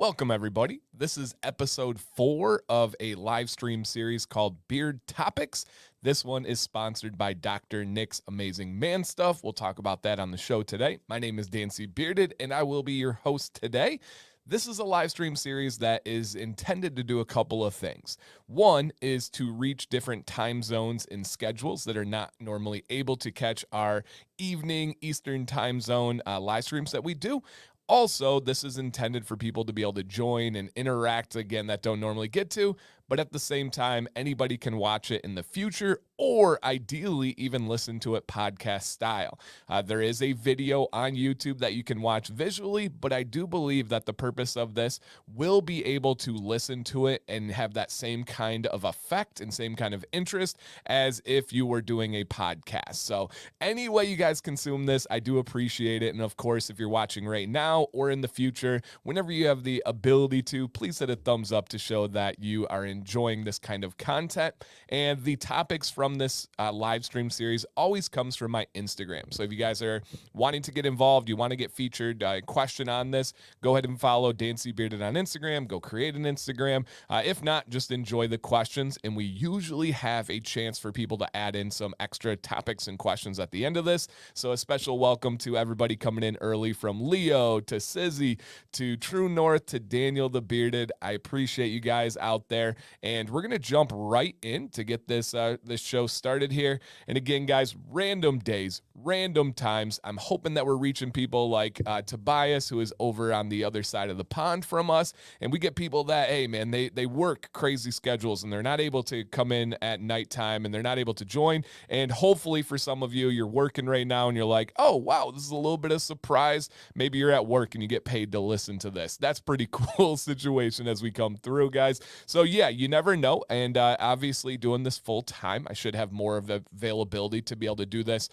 Welcome, everybody. This is episode 4 of a live stream series called Beard Topics. This one is sponsored by Dr. Nick's Amazing Man Stuff. We'll talk about that on the show today. My name is Dancy Bearded, and I will be your host today. This is a live stream series that is intended to do a couple of things. One is to reach different time zones and schedules that are not normally able to catch our evening Eastern time zone live streams that we do. Also, this is intended for people to be able to join and interact again that don't normally get to, but at the same time, anybody can watch it in the future or ideally even listen to it podcast style. There is a video on YouTube that you can watch visually, but I do believe that the purpose of this will be able to listen to it and have that same kind of effect and same kind of interest as if you were doing a podcast. So any way you guys consume this, I do appreciate it. And of course, if you're watching right now or in the future, whenever you have the ability to, please hit a thumbs up to show that you are enjoying this kind of content. And the topics from this live stream series always comes from my Instagram. So if you guys are wanting to get involved, you want to get featured, question on this, go ahead and follow Dancy Bearded on Instagram, go create an Instagram. If not, just enjoy the questions. And we usually have a chance for people to add in some extra topics and questions at the end of this. So a special welcome to everybody coming in early, from Leo to Sizzy to True North to Daniel the Bearded. I appreciate you guys out there. And we're going to jump right in to get this show started here. And again, guys, random days, random times. I'm hoping that we're reaching people like Tobias, who is over on the other side of the pond from us. And we get people that, hey, man, they work crazy schedules and they're not able to come in at nighttime and they're not able to join. And hopefully for some of you, you're working right now and you're like, oh, wow, this is a little bit of surprise. Maybe you're at work and you get paid to listen to this. That's pretty cool situation as we come through, guys. So yeah, you never know. And obviously doing this full time, I should have more of the availability to be able to do this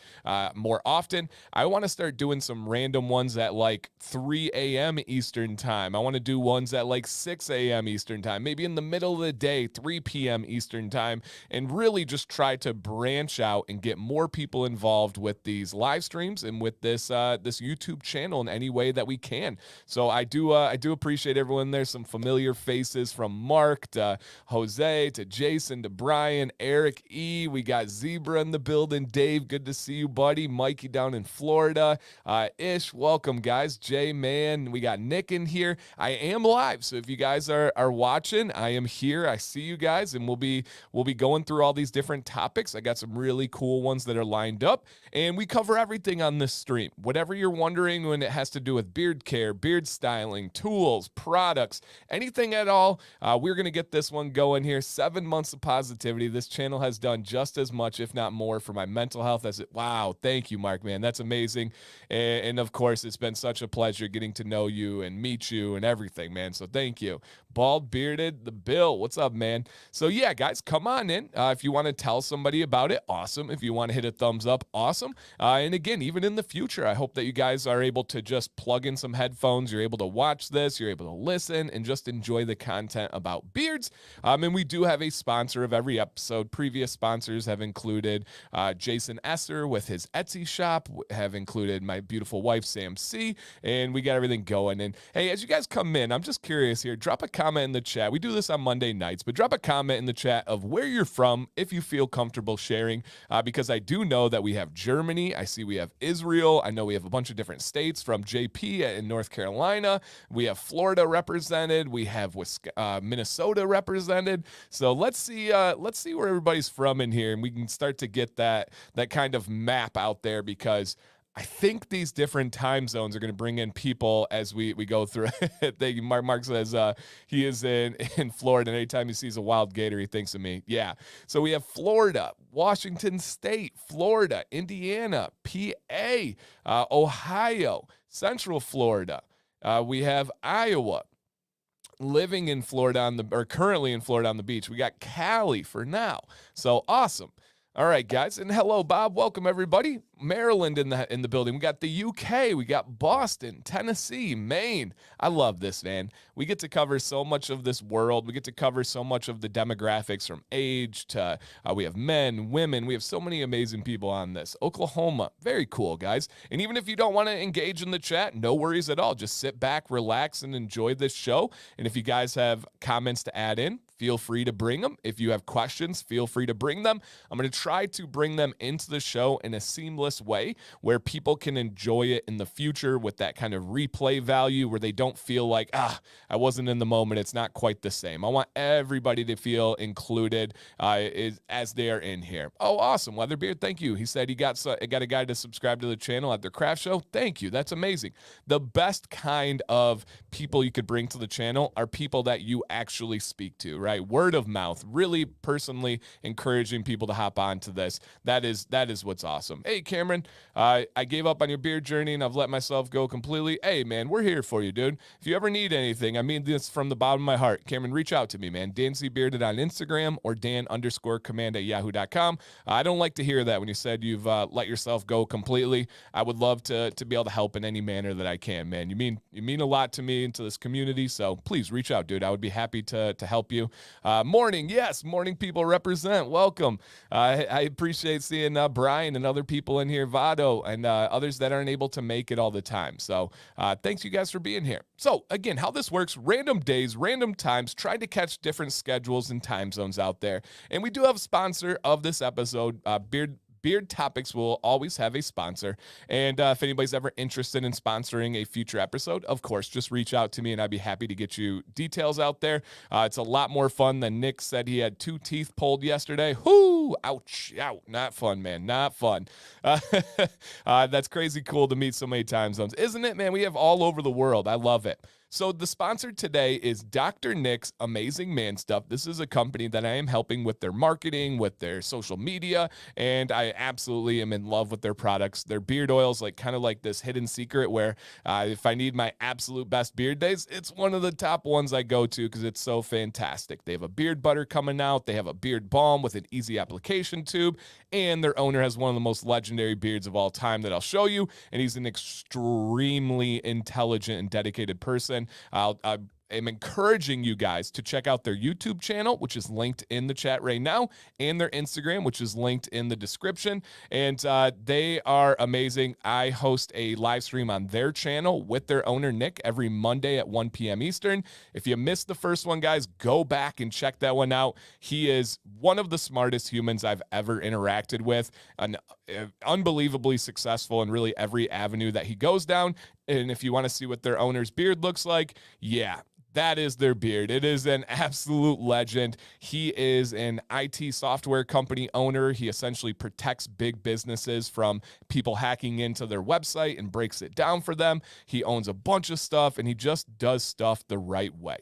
more often. I want to start doing some random ones at like 3 a.m. Eastern time. I want to do ones at like 6 a.m. Eastern time, maybe in the middle of the day, 3 p.m. Eastern time, and really just try to branch out and get more people involved with these live streams and with this this YouTube channel in any way that we can. So I do appreciate everyone. There's some familiar faces, from Mark to Jose to Jason to Brian, Eric E. We got Zebra in the building. Dave, good to see you, buddy. Mikey down in Florida. Ish, welcome, guys. Jay, man, we got Nick in here. I am live, so if you guys are watching, I am here. I see you guys, and we'll be going through all these different topics. I got some really cool ones that are lined up, and we cover everything on this stream. Whatever you're wondering when it has to do with beard care, beard styling, tools, products, anything at all, we're going to get this one going here. 7 months of positivity. This channel has done just as much, if not more, for my mental health as it. Wow. Thank you, Mark, man. That's amazing. And of course, it's been such a pleasure getting to know you and meet you and everything, man. So thank you. Bald Bearded, the Bill. What's up, man? So yeah, guys, come on in. If you want to tell somebody about it, awesome. If you want to hit a thumbs up, awesome. And again, even in the future, I hope that you guys are able to just plug in some headphones. You're able to watch this, you're able to listen, and just enjoy the content about beards. And we do have a sponsor of every episode. Previous sponsors have included Jason Esser with his Etsy shop, have included my beautiful wife, Sam C., and we got everything going. And hey, as you guys come in, I'm just curious here, drop a comment in the chat. We do this on Monday nights, but drop a comment in the chat of where you're from if you feel comfortable sharing, because I do know that we have Germany. I see we have Israel. I know we have a bunch of different states from JP in North Carolina. We have Florida represented. We have Minnesota represented. So let's see where everybody's from in here, and we can start to get that kind of map out there, because I think these different time zones are going to bring in people as we go through it. Thank you. Mark says he is in Florida, and anytime he sees a wild gator, he thinks of me. Yeah. So we have Florida, Washington State, Florida, Indiana, PA, Ohio, Central Florida. We have Iowa. Living in Florida currently in Florida on the beach. We got Cali for now. So awesome. All right, guys, and hello, Bob. Welcome, everybody. Maryland in the building. We got the UK. We got Boston, Tennessee, Maine. I love this, man. We get to cover so much of this world. We get to cover so much of the demographics from age to we have men, women. We have so many amazing people on this. Oklahoma, very cool, guys. And even if you don't want to engage in the chat, no worries at all. Just sit back, relax, and enjoy this show. And if you guys have comments to add in, feel free to bring them. If you have questions, feel free to bring them. I'm going to try to bring them into the show in a seamless way where people can enjoy it in the future with that kind of replay value where they don't feel like, I wasn't in the moment. It's not quite the same. I want everybody to feel included as they are in here. Oh, awesome. Weatherbeard, thank you. He said he got a guy to subscribe to the channel at their craft show. Thank you. That's amazing. The best kind of people you could bring to the channel are people that you actually speak to, right? Word of mouth, really personally encouraging people to hop onto this. That is what's awesome. Hey, Cameron, I gave up on your beard journey and I've let myself go completely. Hey, man, we're here for you, dude. If you ever need anything, I mean this from the bottom of my heart. Cameron, reach out to me, man. Dan C. Bearded on Instagram or Dan_command@yahoo.com. I don't like to hear that when you said you've let yourself go completely. I would love to be able to help in any manner that I can, man. You mean a lot to me and to this community, so please reach out, dude. I would be happy to help you. Morning, yes, morning people represent. Welcome. I appreciate seeing Brian and other people in here, Vado, and others that aren't able to make it all the time. So thanks you guys for being here. So again, how this works, random days, random times, trying to catch different schedules and time zones out there. And we do have a sponsor of this episode, Beard Topics will always have a sponsor. And if anybody's ever interested in sponsoring a future episode, of course, just reach out to me and I'd be happy to get you details out there. It's a lot more fun than Nick said. He had 2 teeth pulled yesterday. Whoo, ouch, out. Not fun, man. Not fun. That's crazy cool to meet so many time zones, isn't it, man? We have all over the world. I love it. So the sponsor today is Dr. Nick's Amazing Man Stuff. This is a company that I am helping with their marketing, with their social media, and I absolutely am in love with their products. Their beard oils, kind of like this hidden secret where if I need my absolute best beard days, it's one of the top ones I go to because it's so fantastic. They have a beard butter coming out. They have a beard balm with an easy application tube, and their owner has one of the most legendary beards of all time that I'll show you, and he's an extremely intelligent and dedicated person. I am encouraging you guys to check out their YouTube channel, which is linked in the chat right now, and their Instagram, which is linked in the description. And they are amazing. I host a live stream on their channel with their owner, Nick, every Monday at 1 p.m. Eastern. If you missed the first one, guys, go back and check that one out. He is one of the smartest humans I've ever interacted with, unbelievably successful in really every avenue that he goes down. And if you want to see what their owner's beard looks like, yeah, that is their beard. It is an absolute legend. He is an IT software company owner. He essentially protects big businesses from people hacking into their website and breaks it down for them. He owns a bunch of stuff and he just does stuff the right way.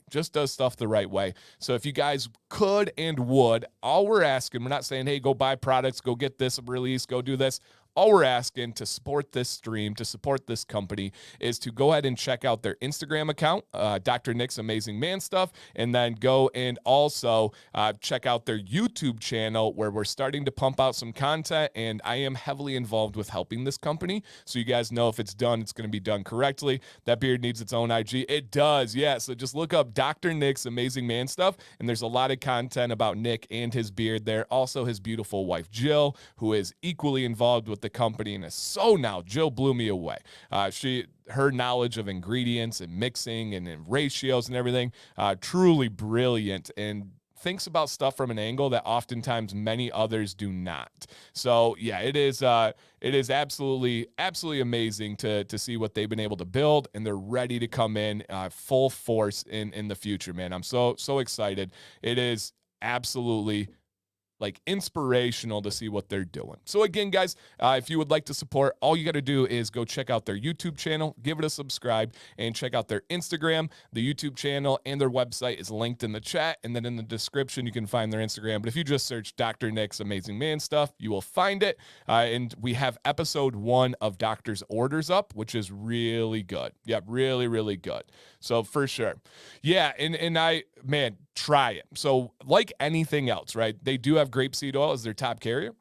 So if you guys could and would, all we're asking, we're not saying, hey, go buy products, go get this release, go do this. All we're asking to support this stream, to support this company, is to go ahead and check out their Instagram account, Dr. Nick's Amazing Man Stuff, and then go and also check out their YouTube channel where we're starting to pump out some content, and I am heavily involved with helping this company, so you guys know if it's done, it's going to be done correctly. That beard needs its own IG. It does, yeah, so just look up Dr. Nick's Amazing Man Stuff, and there's a lot of content about Nick and his beard there. Also, his beautiful wife, Jill, who is equally involved with the company and is so now. Jill blew me away. Her knowledge of ingredients and mixing and ratios and everything, truly brilliant, and thinks about stuff from an angle that oftentimes many others do not. So yeah, it is absolutely amazing to see what they've been able to build, and they're ready to come in full force in the future, man. I'm so excited. It is absolutely inspirational to see what they're doing. So again, guys, if you would like to support, all you got to do is go check out their YouTube channel, give it a subscribe, and check out their Instagram. The YouTube channel and their website is linked in the chat, and then in the description, you can find their Instagram. But if you just search Dr. Nick's Amazing Man Stuff, you will find it. And we have episode 1 of Doctor's Orders up, which is really good. Yeah, really, really good. So for sure. Yeah, man, try it. So like anything else, right? They do have grapeseed oil as their top carrier.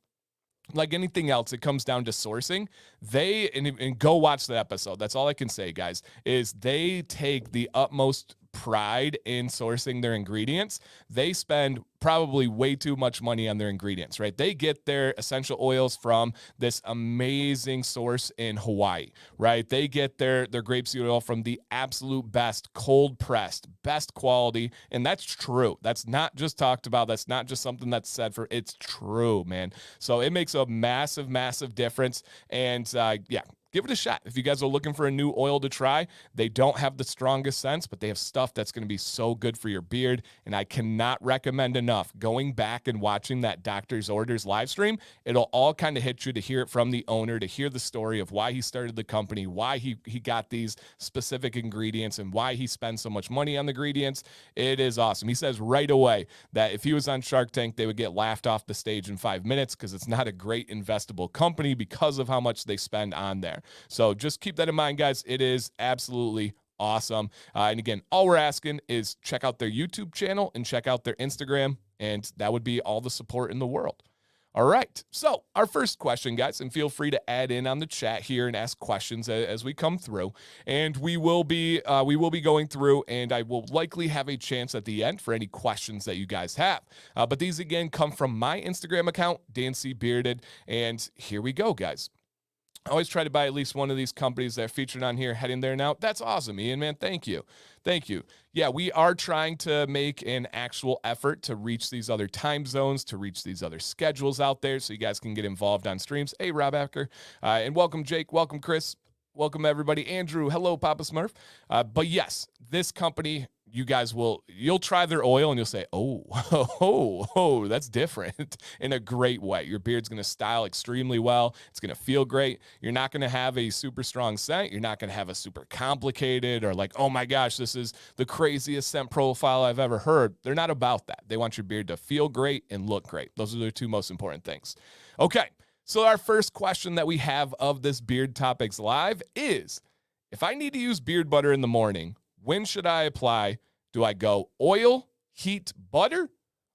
like anything else, it comes down to sourcing. And go watch the episode. That's all I can say, guys, is they take the utmost pride in sourcing their ingredients. They spend probably way too much money on their ingredients, right? They get their essential oils from this amazing source in Hawaii, right? They get their grapeseed oil from the absolute best, cold pressed, best quality. And that's true. That's not just talked about. That's not just something that's said for, it's true, man. So it makes a massive, massive difference. And yeah, give it a shot. If you guys are looking for a new oil to try, they don't have the strongest scents, but they have stuff that's going to be so good for your beard. And I cannot recommend enough going back and watching that Doctor's Orders live stream. It'll all kind of hit you to hear it from the owner, to hear the story of why he started the company, why he got these specific ingredients, and why he spends so much money on the ingredients. It is awesome. He says right away that if he was on Shark Tank, they would get laughed off the stage in 5 minutes because it's not a great investable company because of how much they spend on there. So just keep that in mind, guys. It is absolutely awesome. And again, all we're asking is check out their YouTube channel and check out their Instagram, and that would be all the support in the world. All right. So our first question, guys, and feel free to add in on the chat here and ask questions as we come through. And we will be going through, and I will likely have a chance at the end for any questions that you guys have. But these again come from my Instagram account, Dan C. Bearded, and here we go, guys. I always try to buy at least one of these companies that are featured on here, heading there now. That's awesome, Ian, man. Thank you. Thank you. Yeah, we are trying to make an actual effort to reach these other time zones, to reach these other schedules out there so you guys can get involved on streams. Hey, Rob Acker. And welcome, Jake. Welcome, Chris. Welcome, everybody. Andrew. Hello, Papa Smurf. But yes, this company, you guys you'll try their oil and you'll say, oh, that's different in a great way. Your beard's going to style extremely well. It's going to feel great. You're not going to have a super strong scent. You're not going to have a super complicated or like, oh my gosh, this is the craziest scent profile I've ever heard. They're not about that. They want your beard to feel great and look great. Those are the two most important things. Okay. So our first question that we have of this Beard Topics Live is, if I need to use beard butter in the morning, when should I apply? Do I go oil, heat, butter,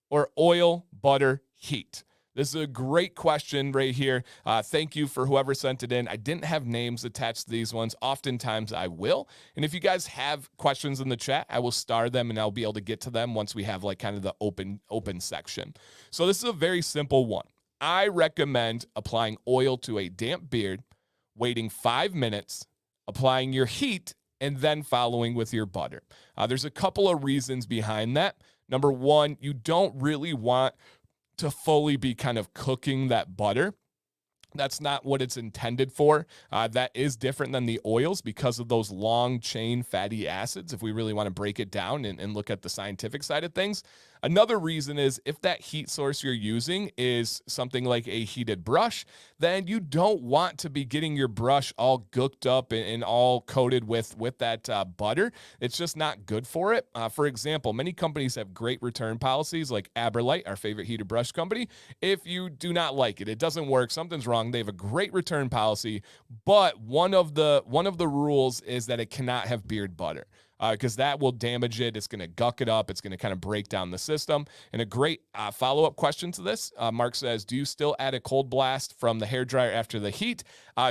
or oil, butter, heat? This is a great question right here. Thank you for whoever sent it in. I didn't have names attached to these ones. Oftentimes I will. And if you guys have questions in the chat, I will star them and I'll be able to get to them once we have like kind of the open section. So this is a very simple one. I recommend applying oil to a damp beard, waiting 5 minutes, applying your heat, and then following with your butter. There's a couple of reasons behind that. Number one, you don't really want to fully be kind of cooking that butter. That's not what it's intended for. That is different than the oils because of those long chain fatty acids, if we really want to break it down and look at the scientific side of things. Another reason is if that heat source you're using is something like a heated brush, then you don't want to be getting your brush all gooked up and all coated with that butter. It's just not good for it. For example, many companies have great return policies like Aberlite, our favorite heated brush company. If you do not like it, it doesn't work, something's wrong. They have a great return policy, but one of the rules is that it cannot have beard butter. Because that will damage it. It's going to guck it up. It's going to kind of break down the system. And a great follow-up question to this, Mark says, do you still add a cold blast from the hairdryer after the heat?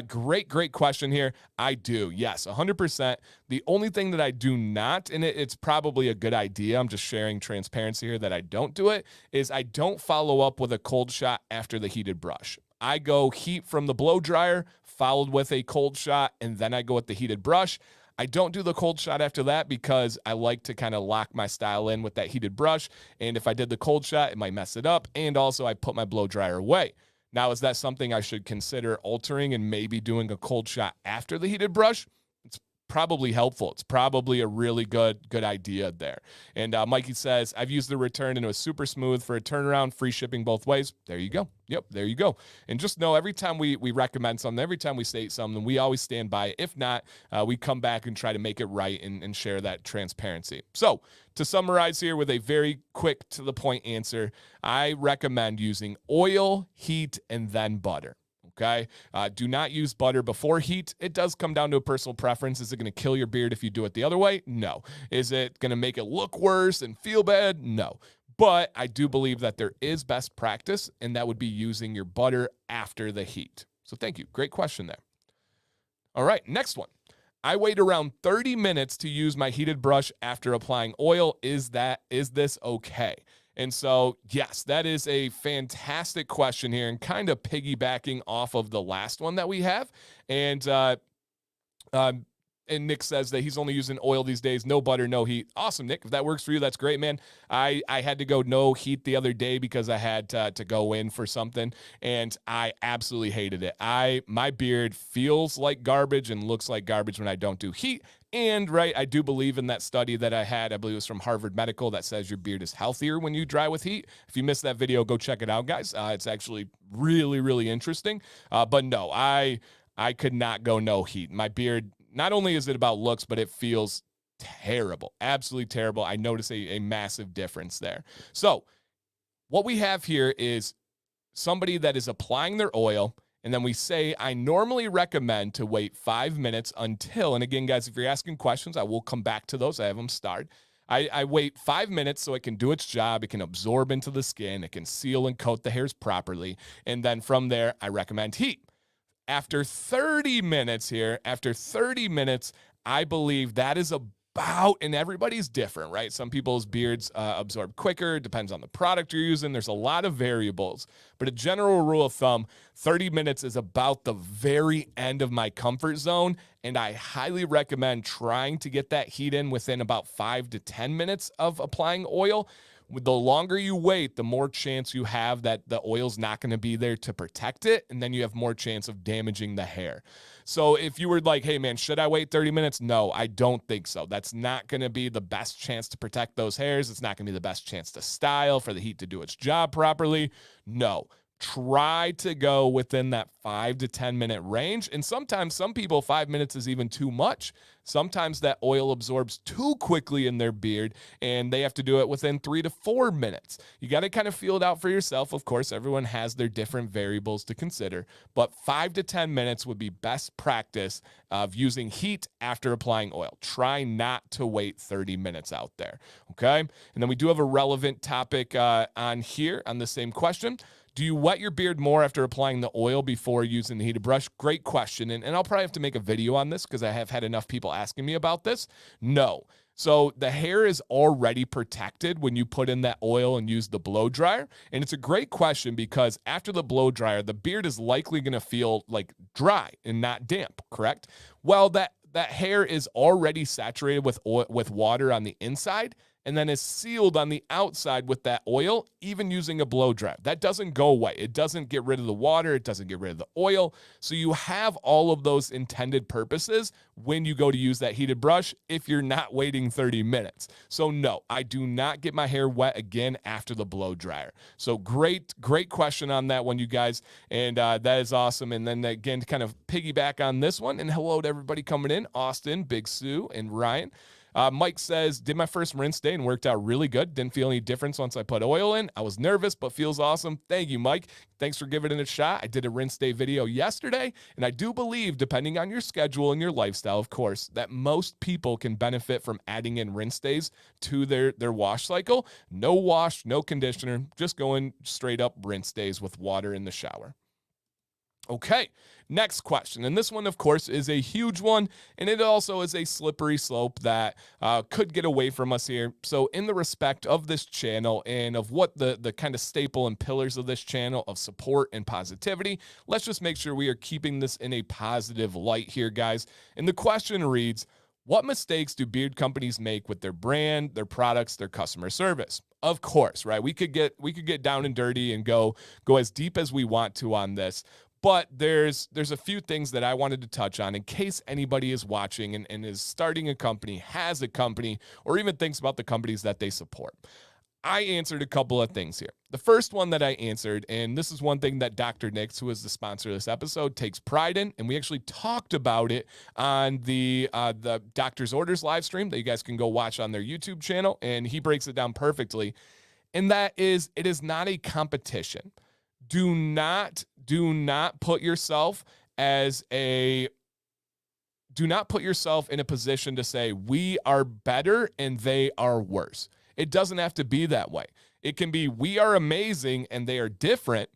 Great question here. I do. Yes, 100%. The only thing that I do not, and it's probably a good idea, I'm just sharing transparency here that I don't do it, is I don't follow up with a cold shot after the heated brush. I go heat from the blow dryer, followed with a cold shot, and then I go with the heated brush. I don't do the cold shot after that because I like to kind of lock my style in with that heated brush. And if I did the cold shot, it might mess it up. And also I put my blow dryer away. Now, is that something I should consider altering and maybe doing a cold shot after the heated brush? It's probably helpful. It's probably a really good idea there. And Mikey says, I've used the return and it was super smooth for a turnaround, free shipping both ways. There you go. Yep, there you go. And just know every time we recommend something, every time we state something, we always stand by it. If not, we come back and try to make it right and share that transparency. So to summarize here with a very quick to the point answer, I recommend using oil, heat, and then butter. Okay. Do not use butter before heat. It does come down to a personal preference. Is it going to kill your beard if you do it the other way? No. Is it going to make it look worse and feel bad? No. But I do believe that there is best practice, and that would be using your butter after the heat. So thank you. Great question there. All right, next one. I wait around 30 minutes to use my heated brush after applying oil. Is this okay? And so, yes, that is a fantastic question here, and kind of piggybacking off of the last one that we have. And Nick says that he's only using oil these days, no butter, no heat. Awesome, Nick. If that works for you, that's great, man. I had to go no heat the other day because I had to go in for something, and I absolutely hated it. My beard feels like garbage and looks like garbage when I don't do heat. And, right, I do believe in that study that I had, I believe it was from Harvard Medical, that says your beard is healthier when you dry with heat. If you missed that video, go check it out, guys. It's actually really, really interesting. But no, I could not go no heat. My beard, not only is it about looks, but it feels terrible, absolutely terrible. I notice a massive difference there. So what we have here is somebody that is applying their oil, and then we say, I normally recommend to wait 5 minutes until, and again, guys, if you're asking questions, I will come back to those. I have them starred. I wait 5 minutes so it can do its job. It can absorb into the skin. It can seal and coat the hairs properly. And then from there, I recommend heat. After 30 minutes, I believe that is about, and everybody's different, right? Some people's beards absorb quicker, depends on the product you're using. There's a lot of variables, but a general rule of thumb, 30 minutes is about the very end of my comfort zone, and I highly recommend trying to get that heat in within about 5 to 10 minutes of applying oil. The longer you wait, the more chance you have that the oil's not going to be there to protect it, and then you have more chance of damaging the hair. So if you were like, hey man, should I wait 30 minutes? No, I don't think so. That's not going to be the best chance to protect those hairs. It's not going to be the best chance to style, for the heat to do its job properly. No. Try to go within that 5 to 10 minute range. And sometimes some people, 5 minutes is even too much. Sometimes that oil absorbs too quickly in their beard and they have to do it within 3 to 4 minutes. You got to kind of feel it out for yourself. Of course, everyone has their different variables to consider, but 5 to 10 minutes would be best practice of using heat after applying oil. Try not to wait 30 minutes out there. Okay. And then we do have a relevant topic on here on the same question. Do you wet your beard more after applying the oil before using the heated brush? Great question. And I'll probably have to make a video on this because I have had enough people asking me about this. No. So the hair is already protected when you put in that oil and use the blow dryer. And it's a great question because after the blow dryer, the beard is likely going to feel like dry and not damp, correct? Well, that hair is already saturated with water on the inside, and then is sealed on the outside with that oil, even using a blow dryer. That doesn't go away. It doesn't get rid of the water. It doesn't get rid of the oil. So you have all of those intended purposes when you go to use that heated brush if you're not waiting 30 minutes. So no, I do not get my hair wet again after the blow dryer. So great question on that one, you guys. And that is awesome. And then again, to kind of piggyback on this one, and hello to everybody coming in, Austin, Big Sue, and Ryan. Mike says, did my first rinse day and worked out really good. Didn't feel any difference once I put oil in. I was nervous, but feels awesome. Thank you, Mike. Thanks for giving it a shot. I did a rinse day video yesterday, and I do believe, depending on your schedule and your lifestyle, of course, that most people can benefit from adding in rinse days to their wash cycle. No wash, no conditioner, just going straight up rinse days with water in the shower. Okay, next question. And this one, of course, is a huge one, and it also is a slippery slope that could get away from us here. So in the respect of this channel and of what the kind of staple and pillars of this channel of support and positivity, let's just make sure we are keeping this in a positive light here, guys. And the question reads, what mistakes do beard companies make with their brand, their products, their customer service? Of course, right? We could get down and dirty and go as deep as we want to on this. But there's a few things that I wanted to touch on in case anybody is watching and is starting a company, has a company, or even thinks about the companies that they support. I answered a couple of things here. The first one that I answered, and this is one thing that Dr. Nix, who is the sponsor of this episode, takes pride in, and we actually talked about it on the Doctor's Orders live stream that you guys can go watch on their YouTube channel, and he breaks it down perfectly. And that is, it is not a competition. Do not put yourself in a position to say we are better and they are worse. It doesn't have to be that way. It can be we are amazing and they are different.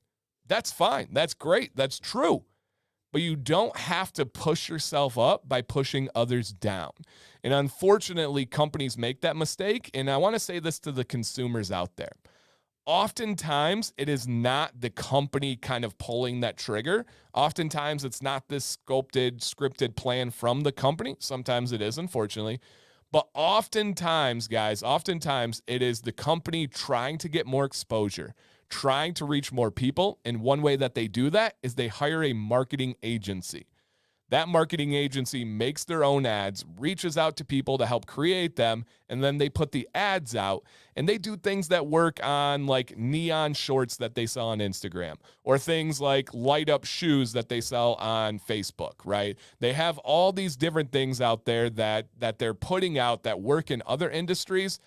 That's fine. That's great. That's true. But you don't have to push yourself up by pushing others down. And unfortunately, companies make that mistake. And I want to say this to the consumers out there. Oftentimes, it is not the company kind of pulling that trigger. Oftentimes, it's not this scripted plan from the company. Sometimes it is, unfortunately. But oftentimes, guys, it is the company trying to get more exposure, trying to reach more people. And one way that they do that is they hire a marketing agency. That marketing agency makes their own ads, reaches out to people to help create them, and then they put the ads out, and they do things that work on like neon shorts that they sell on Instagram, or things like light up shoes that they sell on Facebook, right? They have all these different things out there that they're putting out that work in other industries.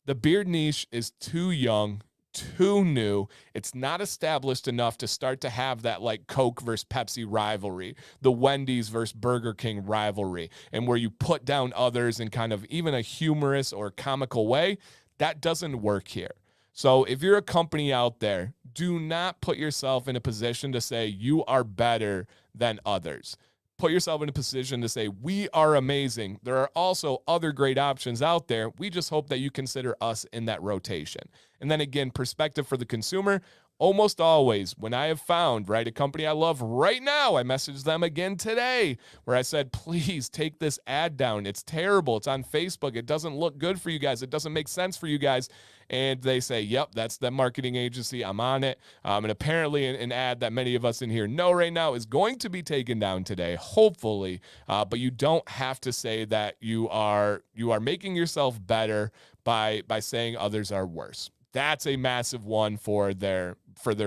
The beard niche is too young, too new. It's not established enough to start to have that like Coke versus Pepsi rivalry, the Wendy's versus Burger King rivalry, and where you put down others in kind of even a humorous or comical way. That doesn't work here. So if you're a company out there, do not put yourself in a position to say you are better than others. Put yourself in a position to say, we are amazing. There are also other great options out there. We just hope that you consider us in that rotation. And then again, perspective for the consumer. Almost always, when I have found, right, a company I love right now, I messaged them again today where I said, please take this ad down. It's terrible. It's on Facebook. It doesn't look good for you guys. It doesn't make sense for you guys. And they say, yep, that's the marketing agency. I'm on it. And apparently an ad that many of us in here know right now is going to be taken down today, hopefully. But you don't have to say that you are making yourself better by saying others are worse. That's a massive one for their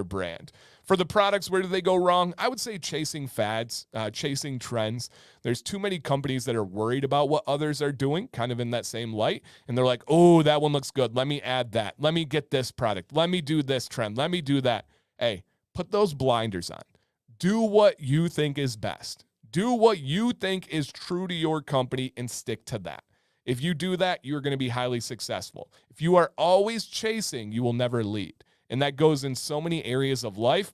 brand. For the products, where do they go wrong? I would say chasing fads, chasing trends. There's too many companies that are worried about what others are doing, kind of in that same light. And they're like, oh, that one looks good. Let me add that. Let me get this product. Let me do this trend. Let me do that. Hey, put those blinders on. Do what you think is best. Do what you think is true to your company and stick to that. If you do that, you're going to be highly successful. If you are always chasing, you will never lead. And that goes in so many areas of life,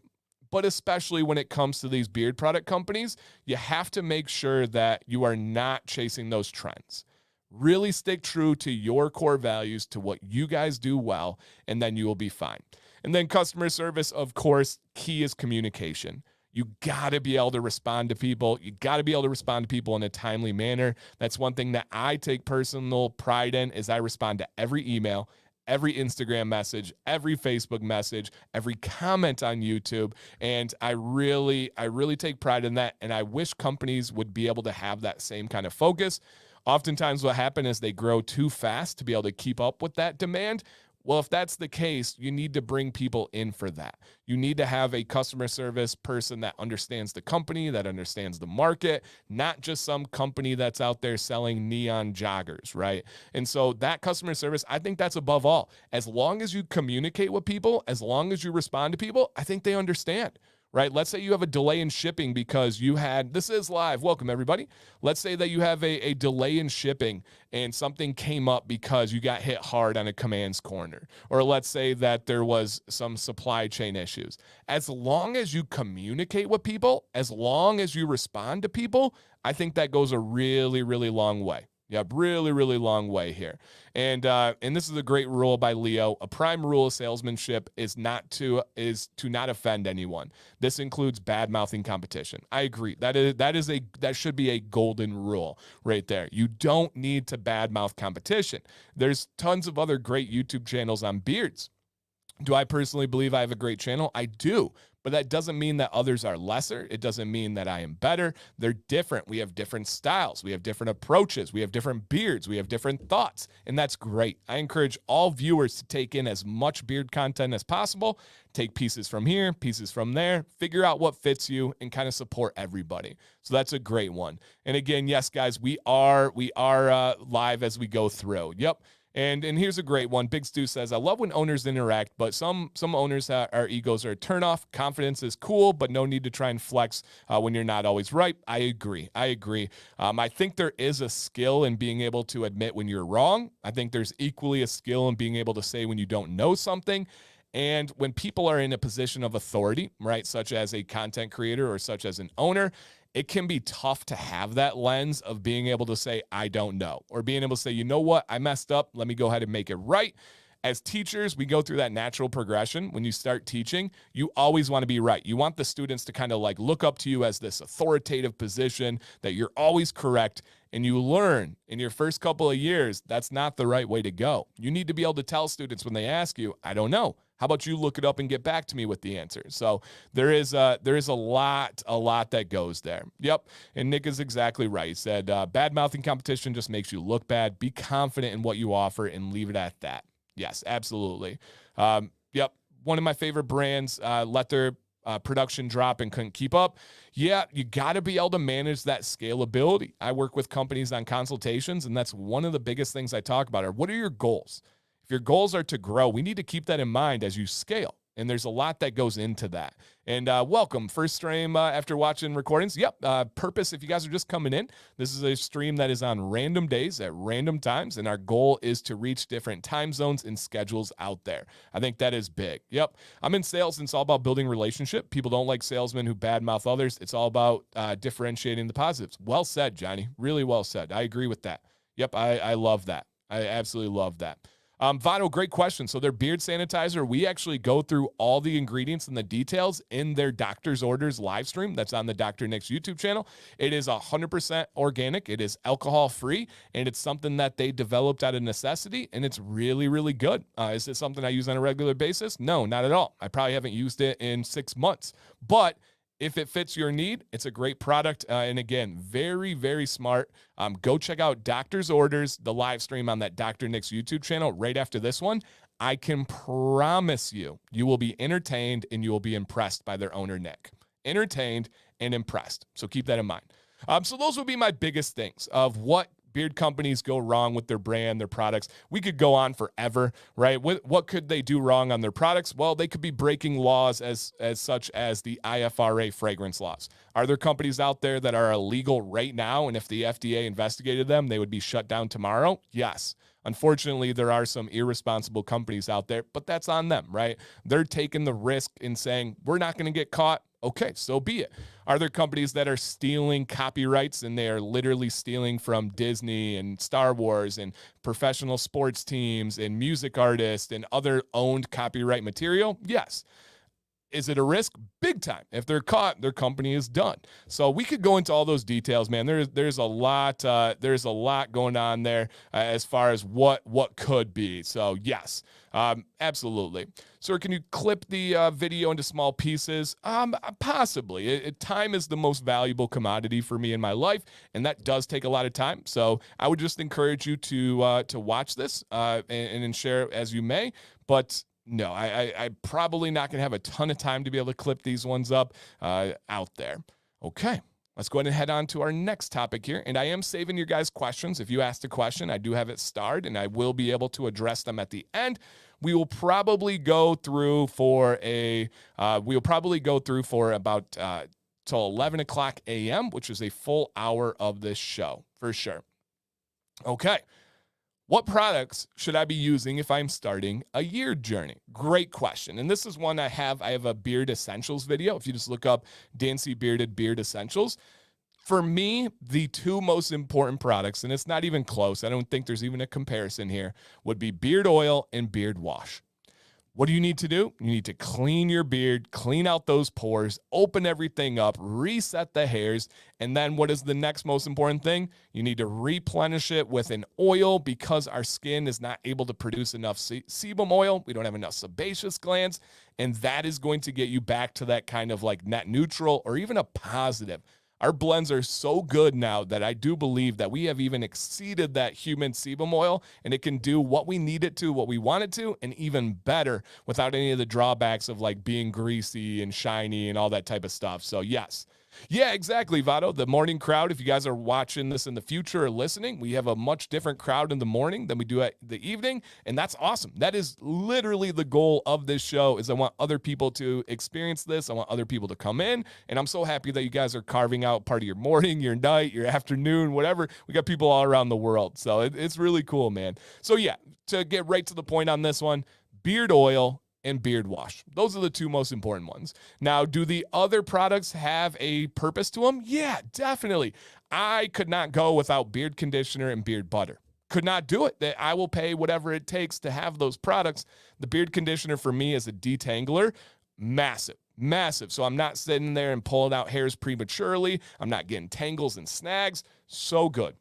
but especially when it comes to these beard product companies, you have to make sure that you are not chasing those trends. Really stick true to your core values, to what you guys do well, and then you will be fine. And then customer service, of course, key is communication. You got to be able to respond to people. You got to be able to respond to people in a timely manner. That's one thing that I take personal pride in, is I respond to every email, every Instagram message, every Facebook message, every comment on YouTube. And I really take pride in that. And I wish companies would be able to have that same kind of focus. Oftentimes what happens is they grow too fast to be able to keep up with that demand. Well, if that's the case, you need to bring people in for that. You need to have a customer service person that understands the company, that understands the market, not just some company that's out there selling neon joggers, right? And so that customer service, I think that's above all. As long as you communicate with people, as long as you respond to people, I think they understand. Right? Let's say you have a delay in shipping because this is live. Welcome, everybody. Let's say that you have a delay in shipping and something came up because you got hit hard on a commands corner. Or let's say that there was some supply chain issues. As long as you communicate with people, as long as you respond to people, I think that goes a really, really long way. Yeah, really, really long way here. And this is a great rule by Leo. A prime rule of salesmanship is to not offend anyone. This includes bad-mouthing competition. I agree. That should be a golden rule right there. You don't need to bad-mouth competition. There's tons of other great YouTube channels on beards. Do I personally believe I have a great channel? I do. But that doesn't mean that others are lesser. It doesn't mean that I am better. They're different. We have different styles. We have different approaches. We have different beards. We have different thoughts. And that's great. I encourage all viewers to take in as much beard content as possible. take pieces from here, pieces from there, figure out what fits you, and kind of support everybody. So that's a great one. And again, yes, guys, we are live as we go through. Yep. And here's a great one. Big Stu says, I love when owners interact, but some owners, our egos are a turnoff. Confidence is cool, but no need to try and flex when you're not always right. I agree. I think there is a skill in being able to admit when you're wrong. I think there's equally a skill in being able to say when you don't know something. And when people are in a position of authority, right, such as a content creator or such as an owner, it can be tough to have that lens of being able to say, I don't know, or being able to say, you know what, I messed up. Let me go ahead and make it right. As teachers, we go through that natural progression. When you start teaching, you always want to be right. You want the students to kind of like look up to you as this authoritative position that you're always correct. And you learn in your first couple of years, that's not the right way to go. You need to be able to tell students when they ask you, I don't know. How about you look it up and get back to me with the answer? So there is a lot that goes there. Yep. And Nick is exactly right. He said, bad mouthing competition just makes you look bad. Be confident in what you offer and leave it at that. Yes, absolutely. Yep. One of my favorite brands let their production drop and couldn't keep up. Yeah, you got to be able to manage that scalability. I work with companies on consultations, and that's one of the biggest things I talk about are what are your goals? If your goals are to grow, we need to keep that in mind as you scale. And there's a lot that goes into that. And welcome, first stream after watching recordings. Yep, purpose, if you guys are just coming in, this is a stream that is on random days at random times. And our goal is to reach different time zones and schedules out there. I think that is big. Yep, I'm in sales and it's all about building relationship. People don't like salesmen who badmouth others. It's all about differentiating the positives. Well said, Johnny. Really well said. I agree with that. Yep, I love that. I absolutely love that. Vado, great question. So their beard sanitizer, we actually go through all the ingredients and the details in their Doctor's Orders live stream. That's on the Dr. Nick's YouTube channel. It is 100% organic. It is alcohol free, and it's something that they developed out of necessity, and it's really, really good. Is it something I use on a regular basis? No, not at all. I probably haven't used it in 6 months, but if it fits your need, it's a great product. And again, very, very smart. Go check out Doctor's Orders, the live stream on that Dr. Nick's YouTube channel right after this one. I can promise you, you will be entertained and you will be impressed by their owner, Nick. Entertained and impressed. So keep that in mind. So those would be my biggest things of what beard companies go wrong with their brand, their products. We could go on forever, right? What could they do wrong on their products? Well, they could be breaking laws as such as the IFRA fragrance laws. Are there companies out there that are illegal right now? And if the FDA investigated them, they would be shut down tomorrow? Yes. Unfortunately, there are some irresponsible companies out there, but that's on them, right? They're taking the risk in saying, we're not going to get caught. Okay, so be it. Are there companies that are stealing copyrights and they are literally stealing from Disney and Star Wars and professional sports teams and music artists and other owned copyright material? Yes. Is it a risk? Big time. If they're caught, their company is done. So we could go into all those details, man. There's a lot going on there as far as what could be. So yes, absolutely. Sir, can you clip the video into small pieces? Possibly. Time is the most valuable commodity for me in my life, and that does take a lot of time. So I would just encourage you to watch this and share as you may, but no, I'm probably not going to have a ton of time to be able to clip these ones up out there. Okay, let's go ahead and head on to our next topic here. And I am saving your guys' questions. If you asked a question, I do have it starred, and I will be able to address them at the end. We will probably go through for about till 11 o'clock a.m., which is a full hour of this show for sure. Okay. What products should I be using if I'm starting a year journey? Great question. And this is one I have a beard essentials video. If you just look up Dancy Bearded Beard Essentials. For me, the two most important products, and it's not even close, I don't think there's even a comparison here, would be beard oil and beard wash. What do you need to do? You need to clean your beard, clean out those pores, open everything up, reset the hairs, and then what is the next most important thing? You need to replenish it with an oil because our skin is not able to produce enough sebum oil. We don't have enough sebaceous glands, and that is going to get you back to that kind of like net neutral or even a positive. Our blends are so good now that I do believe that we have even exceeded that human sebum oil, and it can do what we need it to, what we want it to, and even better without any of the drawbacks of like being greasy and shiny and all that type of stuff. So yes. Yeah, exactly, Vado. The morning crowd, if you guys are watching this in the future or listening, we have a much different crowd in the morning than we do at the evening, and that's awesome. That is literally the goal of this show, is I want other people to experience this. I want other people to come in, and I'm so happy that you guys are carving out part of your morning, your night, your afternoon, whatever. We got people all around the world, so it's really cool, man. So yeah, to get right to the point on this one, beard oil and beard wash. Those are the two most important ones. Now, do the other products have a purpose to them? Yeah, definitely. I could not go without beard conditioner and beard butter. Could not do it. I will pay whatever it takes to have those products. The beard conditioner for me is a detangler. Massive. Massive. So I'm not sitting there and pulling out hairs prematurely. I'm not getting tangles and snags. So good.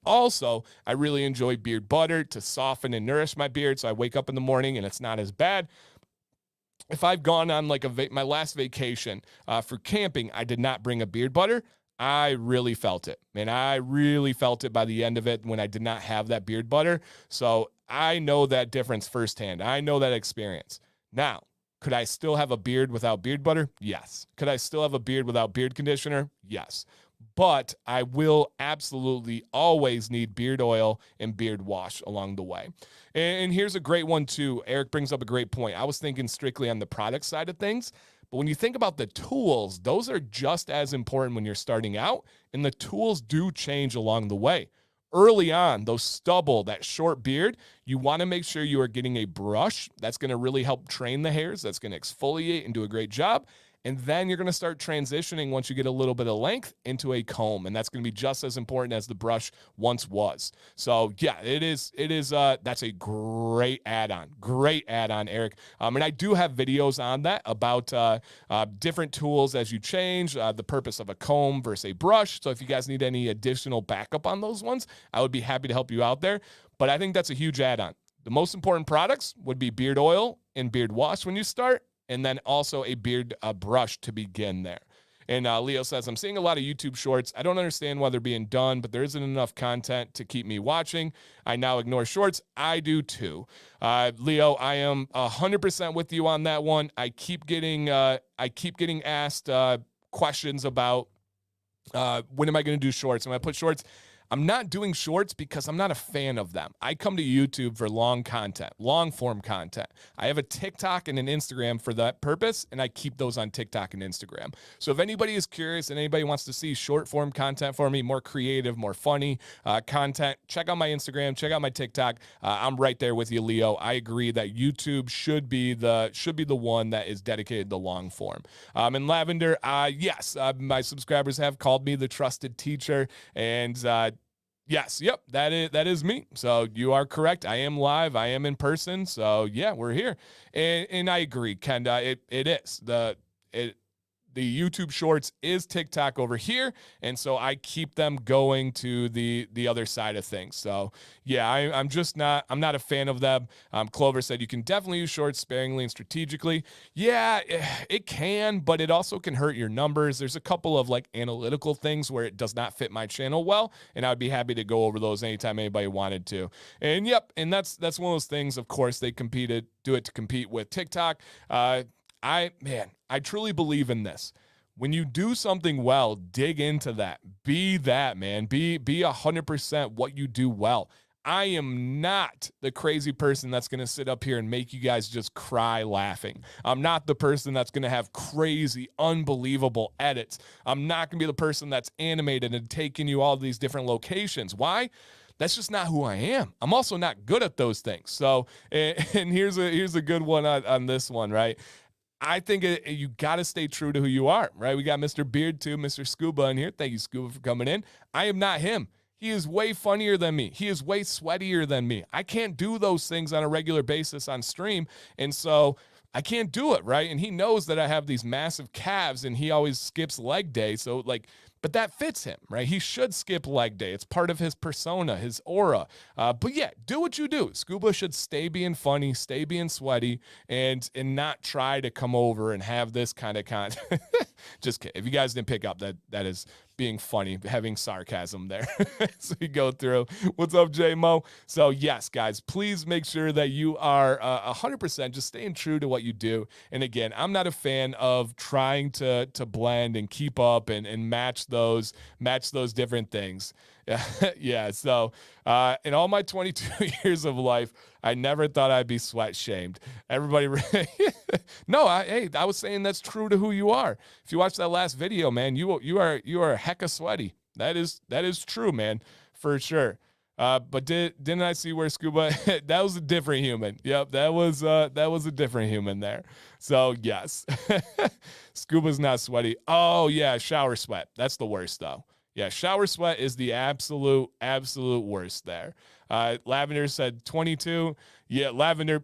Also, I really enjoy beard butter to soften and nourish my beard, so I wake up in the morning and it's not as bad. If I've gone on like my last vacation for camping, I did not bring a beard butter. I really felt it, man. I really felt it by the end of it when I did not have that beard butter. So I know that difference firsthand. I know that experience. Now, could I still have a beard without beard butter? Yes. Could I still have a beard without beard conditioner? Yes. But I will absolutely always need beard oil and beard wash along the way. And here's a great one too. Eric brings up a great point. I was thinking strictly on the product side of things, but when you think about the tools, those are just as important when you're starting out, and the tools do change along the way. Early on, those stubble, that short beard, you want to make sure you are getting a brush. That's going to really help train the hairs. That's going to exfoliate and do a great job. And then you're going to start transitioning once you get a little bit of length into a comb. And that's going to be just as important as the brush once was. So yeah, it is, that's a great add-on, Eric. And I do have videos on that about different tools as you change, the purpose of a comb versus a brush. So if you guys need any additional backup on those ones, I would be happy to help you out there. But I think that's a huge add-on. The most important products would be beard oil and beard wash when you start, and then also a beard brush to begin there. And Leo says, I'm seeing a lot of YouTube shorts. I don't understand why they're being done, but there isn't enough content to keep me watching. I now ignore shorts. I do too. Leo, I am 100% with you on that one. I keep getting asked questions about when am I going to do shorts? Am I put shorts? I'm not doing shorts because I'm not a fan of them. I come to YouTube for long content, long form content. I have a TikTok and an Instagram for that purpose, and I keep those on TikTok and Instagram. So if anybody is curious and anybody wants to see short form content for me, more creative, more funny content, check out my Instagram, check out my TikTok. I'm right there with you, Leo. I agree that YouTube should be the one that is dedicated to long form. And Lavender, yes, my subscribers have called me the trusted teacher, and yes, yep, that is me. So you are correct. I am live. I am in person. So yeah, we're here, and I agree, Ken. It is the YouTube Shorts is TikTok over here, and so I keep them going to the other side of things. So yeah, I'm not a fan of them. Clover said you can definitely use Shorts sparingly and strategically. Yeah, it can, but it also can hurt your numbers. There's a couple of like analytical things where it does not fit my channel well, and I'd be happy to go over those anytime anybody wanted to. And yep, and that's one of those things. Of course, they do it to compete with TikTok. I truly believe in this. When you do something well, dig into that. Be that, man. Be 100% what you do well. I am not the crazy person that's going to sit up here and make you guys just cry laughing. I'm not the person that's going to have crazy, unbelievable edits. I'm not going to be the person that's animated and taking you all these different locations. Why? That's just not who I am. I'm also not good at those things. So, and here's a good one on this one, right? I think you got to stay true to who you are, right? We got Mr. Beard too, Mr. Scuba in here. Thank you, Scuba, for coming in. I am not him. He is way funnier than me. He is way sweatier than me. I can't do those things on a regular basis on stream, and so I can't do it, right? And he knows that I have these massive calves, and he always skips leg day. So, like, but that fits him, right? He should skip leg day. It's part of his persona, his aura. But yeah, do what you do. Scuba should stay being funny, stay being sweaty, and not try to come over and have this kind of Just kidding. If you guys didn't pick up, that is being funny, having sarcasm there. So you go through. What's up, J-Mo? So yes, guys, please make sure that you are 100% just staying true to what you do. And again, I'm not a fan of trying to blend and keep up and match those different things. Yeah. So in all my 22 years of life, I never thought I'd be sweat shamed. Everybody, no, I was saying that's true to who you are. If you watch that last video, man, you are hecka sweaty. That is true, man, for sure. But didn't I see where Scuba? That was a different human. Yep, that was a different human there. So yes, Scuba's not sweaty. Oh yeah, shower sweat. That's the worst though. Yeah, shower sweat is the absolute worst there. Lavender said 22. Yeah, Lavender,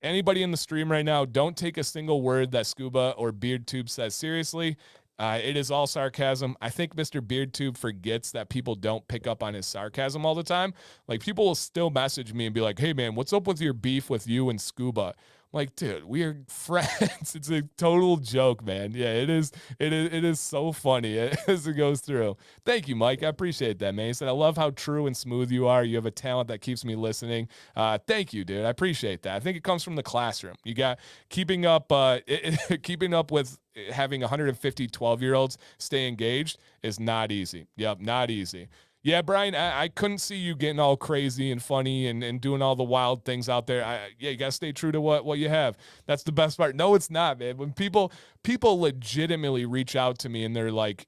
anybody in the stream right now, don't take a single word that Scuba or BeardTube says seriously. It is all sarcasm. I think Mr. BeardTube forgets that people don't pick up on his sarcasm all the time. Like, people will still message me and be like, hey, man, what's up with your beef with you and Scuba? I'm like, dude, we are friends. It's a total joke, man. Yeah, it is so funny as it goes through. Thank you, Mike. I appreciate that, man. He said, I love how true and smooth you are. You have a talent that keeps me listening. Thank you, dude. I appreciate that. I think it comes from the classroom. You got keeping up with having 150 12-year-olds stay engaged is not easy. Yep, not easy. Yeah, Brian, I couldn't see you getting all crazy and funny and doing all the wild things out there. You got to stay true to what you have. That's the best part. No, it's not, man. When people legitimately reach out to me and they're like,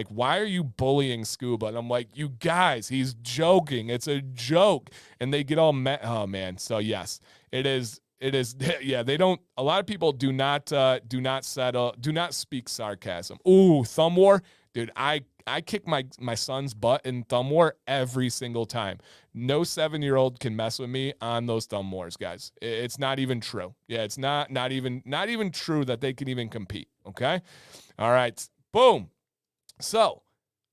why are you bullying Scuba? And I'm like, you guys, he's joking. It's a joke. And they get all mad. Oh, man. So, yes, it is. Yeah, a lot of people do not speak sarcasm. Ooh, thumb war. Dude, I kick my son's butt in thumb war every single time. No 7-year-old can mess with me on those thumb wars, guys. It's not even true. Yeah, it's not even true that they can even compete. Okay. All right. Boom. So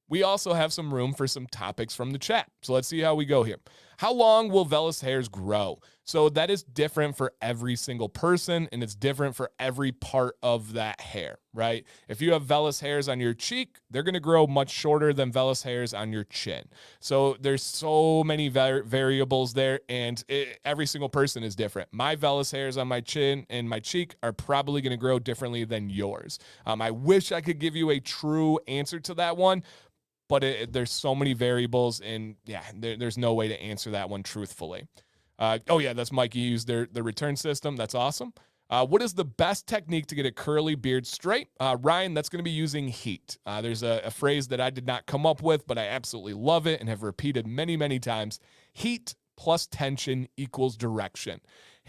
we also have some room for some topics from the chat. So let's see how we go here. How long will vellus hairs grow? So that is different for every single person, and it's different for every part of that hair, right? If you have vellus hairs on your cheek, they're going to grow much shorter than vellus hairs on your chin. So there's so many variables there, and every single person is different. My vellus hairs on my chin and my cheek are probably going to grow differently than yours. I wish I could give you a true answer to that one, but there's so many variables, and yeah, there's no way to answer that one truthfully. Oh yeah, that's Mikey used the return system. That's awesome. What is the best technique to get a curly beard straight? Ryan, that's going to be using heat. There's a phrase that I did not come up with, but I absolutely love it and have repeated many, many times. Heat plus tension equals direction.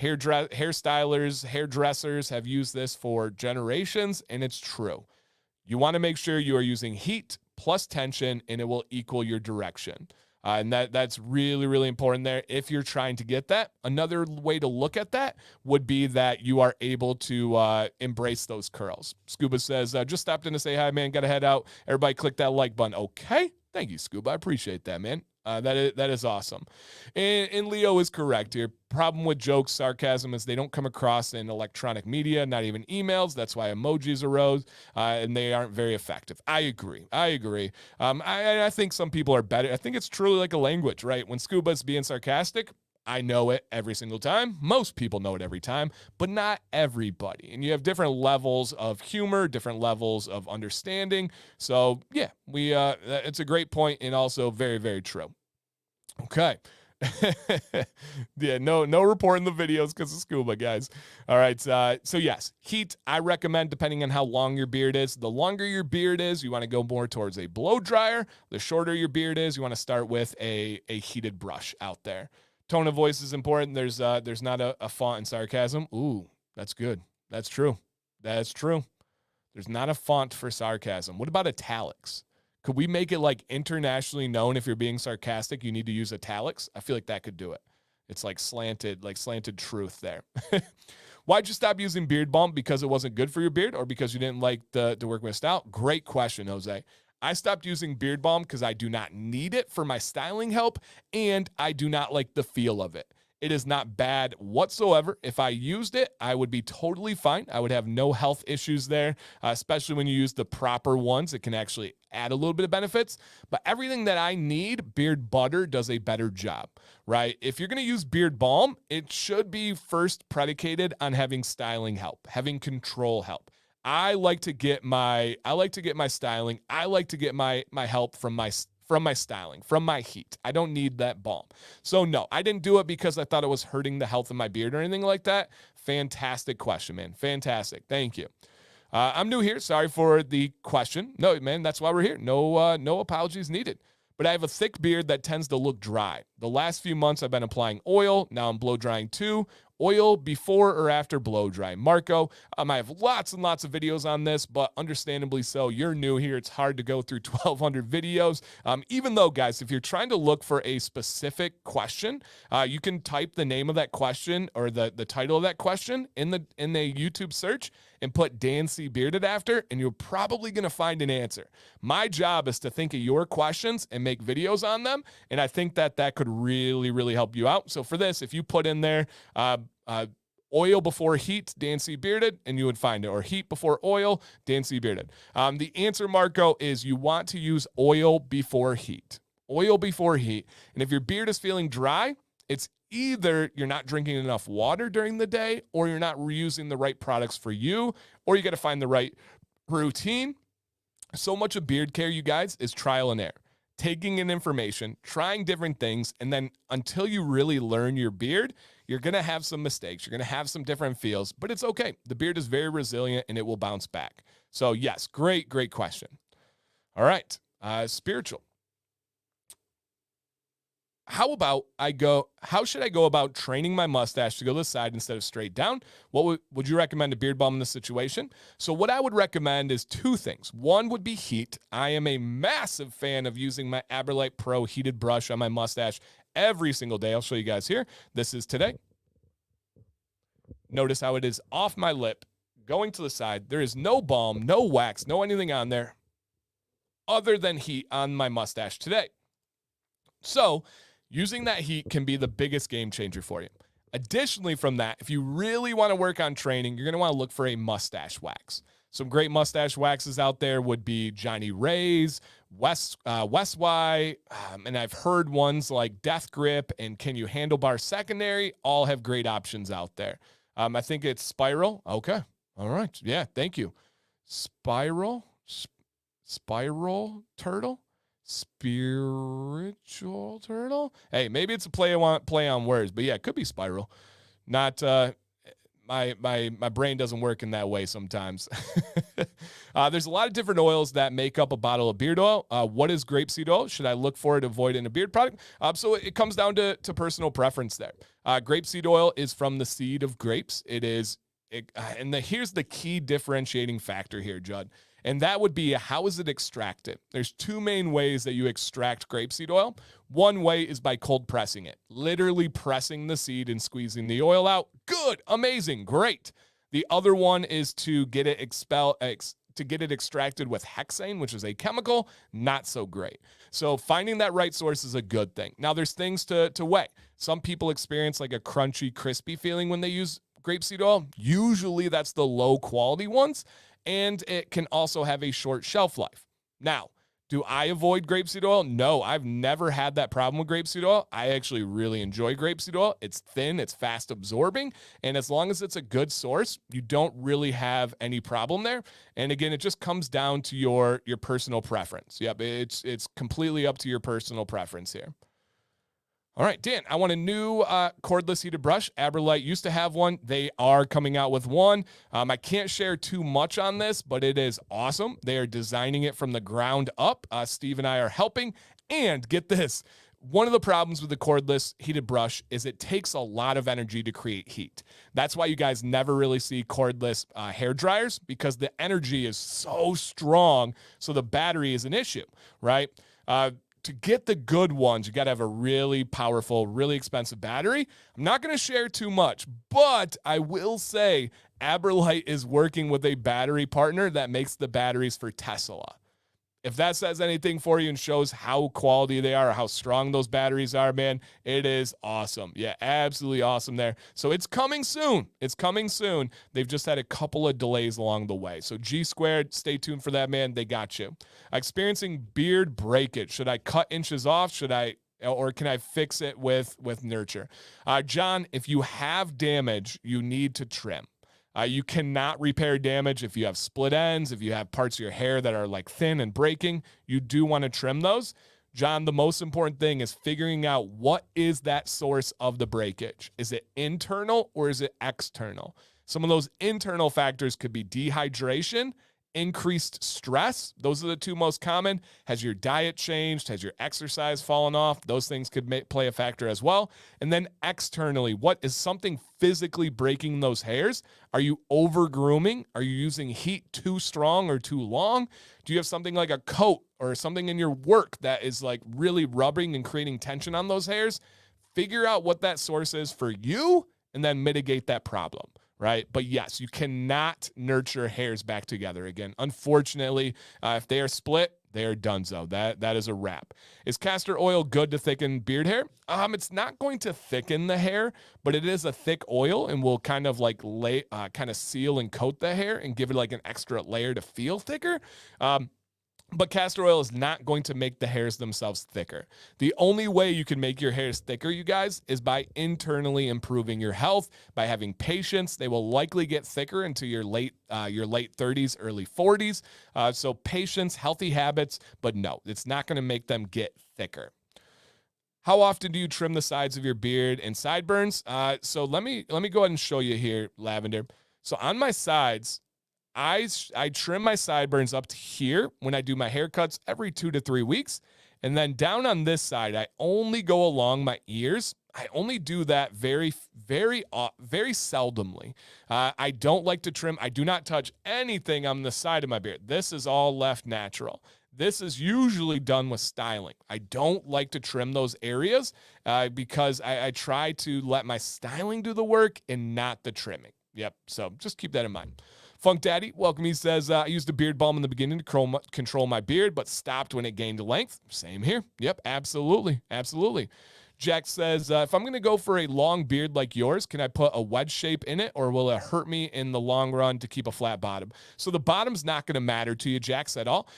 Hairstylers, hairdressers have used this for generations, and it's true. You want to make sure you are using heat plus tension, and it will equal your direction. And that's really, really important there. If you're trying to get that, another way to look at that would be that you are able to embrace those curls. Scuba says, just stopped in to say hi, man. Got to head out. Everybody click that like button. Okay. Thank you, Scuba. I appreciate that, man. That is awesome. And Leo is correct here. Problem with jokes, sarcasm is they don't come across in electronic media, not even emails. That's why emojis arose, and they aren't very effective. I agree. I think some people are better. I think it's truly like a language, right? When Scuba's being sarcastic, I know it every single time. Most people know it every time, but not everybody. And you have different levels of humor, different levels of understanding. So yeah, it's a great point and also very, very true. Okay. Yeah, no report in the videos because of Scuba, guys. All right. So yes, heat, I recommend depending on how long your beard is. The longer your beard is, you want to go more towards a blow dryer. The shorter your beard is, you want to start with a heated brush out there. Tone of voice is important. There's not a font in sarcasm. Ooh, that's good. That's true. That's true. There's not a font for sarcasm. What about italics? Could we make it like internationally known if you're being sarcastic, you need to use italics? I feel like that could do it. It's like slanted truth there. Why'd you stop using beard balm? Because it wasn't good for your beard or because you didn't like the workman style? Great question, Jose. I stopped using Beard Balm because I do not need it for my styling help, and I do not like the feel of it. It is not bad whatsoever. If I used it, I would be totally fine. I would have no health issues there, especially when you use the proper ones. It can actually add a little bit of benefits. But everything that I need, Beard Butter does a better job, right? If you're going to use Beard Balm, it should be first predicated on having styling help, having control help. I like to get my styling. I like to get my help from my styling, from my heat. I don't need that balm. So no, I didn't do it because I thought it was hurting the health of my beard or anything like that. Fantastic question, man. Fantastic. Thank you. I'm new here. Sorry for the question. No, man, that's why we're here. No apologies needed. But I have a thick beard that tends to look dry. The last few months I've been applying oil. Now I'm blow drying too. Oil before or after blow dry. Marco, I have lots and lots of videos on this, but understandably so, you're new here. It's hard to go through 1,200 videos. Even though, guys, if you're trying to look for a specific question, you can type the name of that question or the title of that question in the YouTube search and put Dan C. Bearded after, and you're probably going to find an answer. My job is to think of your questions and make videos on them, and I think that could really, really help you out. So for this, if you put in there oil before heat, Dan C. Bearded, and you would find it, or heat before oil, Dan C. Bearded. The answer, Marco, is you want to use oil before heat. Oil before heat. And if your beard is feeling dry, it's either you're not drinking enough water during the day, or you're not reusing the right products for you, or you got to find the right routine. So much of beard care, you guys, is trial and error. Taking in information, trying different things, and then until you really learn your beard, you're going to have some mistakes. You're going to have some different feels, but it's okay. The beard is very resilient, and it will bounce back. So, yes, great question. All right, spiritual. How should I go about training my mustache to go to the side instead of straight down? What would you recommend a beard balm in this situation? So what I would recommend is two things. One would be heat. I am a massive fan of using my Aberlite Pro heated brush on my mustache every single day. I'll show you guys here. This is today. Notice how it is off my lip, going to the side. There is no balm, no wax, no anything on there other than heat on my mustache today. So using that heat can be the biggest game changer for you. Additionally from that, if you really want to work on training, you're going to want to look for a mustache wax. Some great mustache waxes out there would be Johnny Ray's, West Y, and I've heard ones like Death Grip and Can You Handlebar Secondary all have great options out there. I think it's Spiral. Okay. All right. Yeah, thank you. Spiral Turtle? Spiritual Turtle? Hey, maybe it's a play on words, but yeah, it could be Spiral. Not my brain doesn't work in that way sometimes. There's a lot of different oils that make up a bottle of beard oil. What is grapeseed oil? Should I look for it to avoid in a beard product? So it comes down to personal preference there. Grapeseed oil is from the seed of grapes. Here's the key differentiating factor here, Judd. And that would be, how is it extracted? There's two main ways that you extract grapeseed oil. One way is by cold pressing it, literally pressing the seed and squeezing the oil out. Good, amazing, great. The other one is to get it extracted with hexane, which is a chemical, not so great. So finding that right source is a good thing. Now there's things to weigh. Some people experience like a crunchy, crispy feeling when they use grapeseed oil. Usually that's the low quality ones. And it can also have a short shelf life. Now, do I avoid grapeseed oil? No, I've never had that problem with grapeseed oil. I actually really enjoy grapeseed oil. It's thin, it's fast absorbing, and as long as it's a good source, you don't really have any problem there. And again, it just comes down to your personal preference. Yep, it's completely up to your personal preference here. All right, Dan, I want a new cordless heated brush. Aberlite used to have one. They are coming out with one. I can't share too much on this, but it is awesome. They are designing it from the ground up. Steve and I are helping. And get this, one of the problems with the cordless heated brush is it takes a lot of energy to create heat. That's why you guys never really see cordless hair dryers, because the energy is so strong, so the battery is an issue, right? To get the good ones, you got to have a really powerful, really expensive battery. I'm not going to share too much, but I will say Aberlite is working with a battery partner that makes the batteries for Tesla. If that says anything for you and shows how quality they are or how strong those batteries are, man, it is awesome. Yeah, absolutely awesome there. So it's coming soon. It's coming soon. They've just had a couple of delays along the way. So G Squared, stay tuned for that, man. They got you. Experiencing beard breakage. Should I cut inches off? Or can I fix it with nurture? John, if you have damage, you need to trim. You cannot repair damage if you have split ends, if you have parts of your hair that are like thin and breaking. You do want to trim those. John, the most important thing is figuring out what is that source of the breakage. Is it internal or is it external? Some of those internal factors could be dehydration, increased stress. Those are the two most common. Has your diet changed? Has your exercise fallen off? Those things could play a factor as well. And then externally, what is something physically breaking those hairs? Are you over grooming? Are you using heat too strong or too long? Do you have something like a coat or something in your work that is like really rubbing and creating tension on those hairs? Figure out what that source is for you and then mitigate that problem. Right? But yes, you cannot nurture hairs back together again. Unfortunately, if they are split, they are donezo. That is a wrap. Is castor oil good to thicken beard hair? It's not going to thicken the hair, but it is a thick oil and will kind of like kind of seal and coat the hair and give it like an extra layer to feel thicker. But castor oil is not going to make the hairs themselves thicker. The only way you can make your hairs thicker, you guys, is by internally improving your health, by having patience. They will likely get thicker into your late 30s, early 40s. So patience, healthy habits, but no, it's not going to make them get thicker. How often do you trim the sides of your beard and sideburns? So let me go ahead and show you here, Lavender. So on my sides, I trim my sideburns up to here when I do my haircuts every 2 to 3 weeks. And then down on this side, I only go along my ears. I only do that very, very, very seldomly. I don't like to trim. I do not touch anything on the side of my beard. This is all left natural. This is usually done with styling. I don't like to trim those areas because I try to let my styling do the work and not the trimming. Yep, so just keep that in mind. Funk Daddy, welcome. He says, I used a beard balm in the beginning to control my beard, but stopped when it gained length. Same here. Yep, absolutely. Absolutely. Jack says, if I'm going to go for a long beard like yours, can I put a wedge shape in it or will it hurt me in the long run to keep a flat bottom? So the bottom's not going to matter to you, Jax, at all.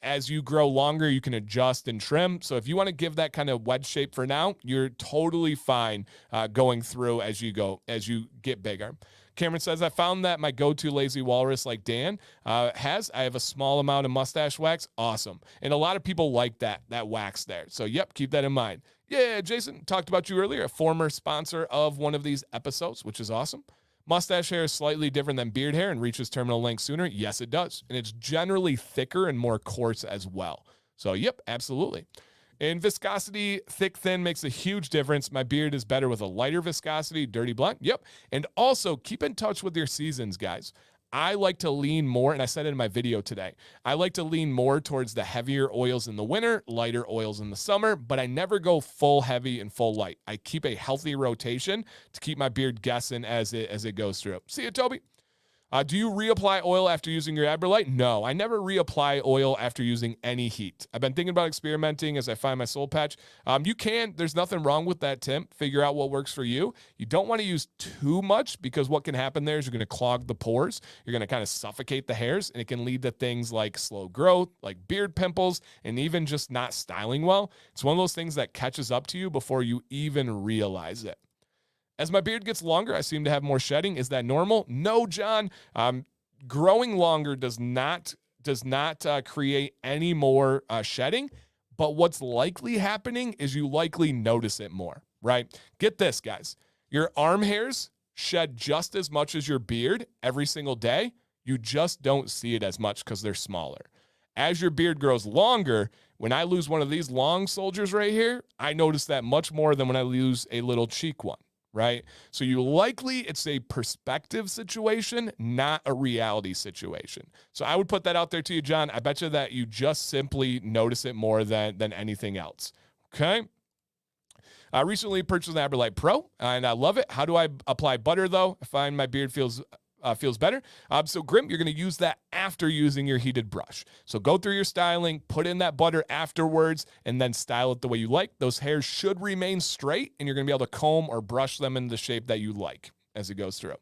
As you grow longer, you can adjust and trim. So if you want to give that kind of wedge shape for now, you're totally fine going through as you get bigger. Cameron says, I found that my go-to lazy walrus like Dan I have a small amount of mustache wax. Awesome. And a lot of people like that wax there. So, yep, keep that in mind. Yeah, Jason, talked about you earlier, a former sponsor of one of these episodes, which is awesome. Mustache hair is slightly different than beard hair and reaches terminal length sooner. Yes, it does. And it's generally thicker and more coarse as well. So, yep, absolutely. In viscosity, thick, thin makes a huge difference. My beard is better with a lighter viscosity, dirty blonde. Yep. And also keep in touch with your seasons, guys. I like to lean more, and I said it in my video today, I like to lean more towards the heavier oils in the winter, lighter oils in the summer, but I never go full heavy and full light. I keep a healthy rotation to keep my beard guessing as it goes through. See you, Toby. Do you reapply oil after using your Aberlite? No, I never reapply oil after using any heat. I've been thinking about experimenting as I find my soul patch. You can. There's nothing wrong with that, Tim. Figure out what works for you. You don't want to use too much because what can happen there is you're going to clog the pores. You're going to kind of suffocate the hairs, and it can lead to things like slow growth, like beard pimples, and even just not styling well. It's one of those things that catches up to you before you even realize it. As my beard gets longer, I seem to have more shedding. Is that normal? No, John. Growing longer does not create any more shedding, but what's likely happening is you likely notice it more, right? Get this, guys. Your arm hairs shed just as much as your beard every single day. You just don't see it as much because they're smaller. As your beard grows longer, when I lose one of these long soldiers right here, I notice that much more than when I lose a little cheek one. Right? So it's a perspective situation, not a reality situation. So I would put that out there to you, John. I bet you that you just simply notice it more than anything else. Okay. I recently purchased an Aberlite Pro and I love it. How do I apply butter though? I find my beard feels feels better. So Grim, you're going to use that after using your heated brush. So go through your styling, put in that butter afterwards, and then style it the way you like. Those hairs should remain straight, and you're going to be able to comb or brush them in the shape that you like as it goes through.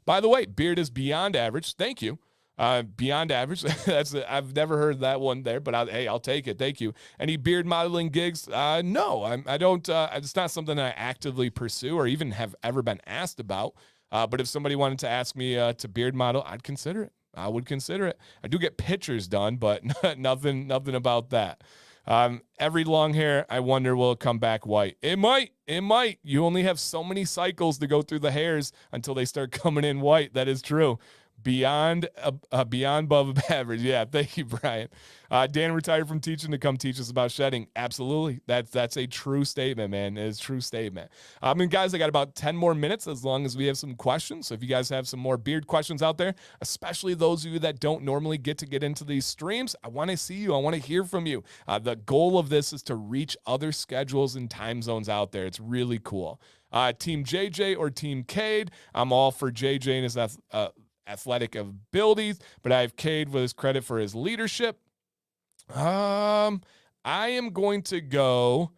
By the way, beard is beyond average. Thank you. Beyond average. I've never heard that one there, but I'll take it. Thank you. Any beard modeling gigs? No, I don't. It's not something I actively pursue or even have ever been asked about. But if somebody wanted to ask me to beard model, I'd consider it. I would consider it. I do get pictures done, but nothing about that. Every long hair, I wonder, will it come back white? It might. You only have so many cycles to go through the hairs until they start coming in white. That is true. Beyond above average. Yeah, thank you, Brian. Dan retired from teaching to come teach us about shedding. Absolutely. That's a true statement, man. It is a true statement. Guys, I got about 10 more minutes as long as we have some questions. So if you guys have some more beard questions out there, especially those of you that don't normally get into these streams, I want to see you. I want to hear from you. The goal of this is to reach other schedules and time zones out there. It's really cool. Team JJ or Team Cade. I'm all for JJ and his athletic abilities, but I have Cade with his credit for his leadership. I am going to go.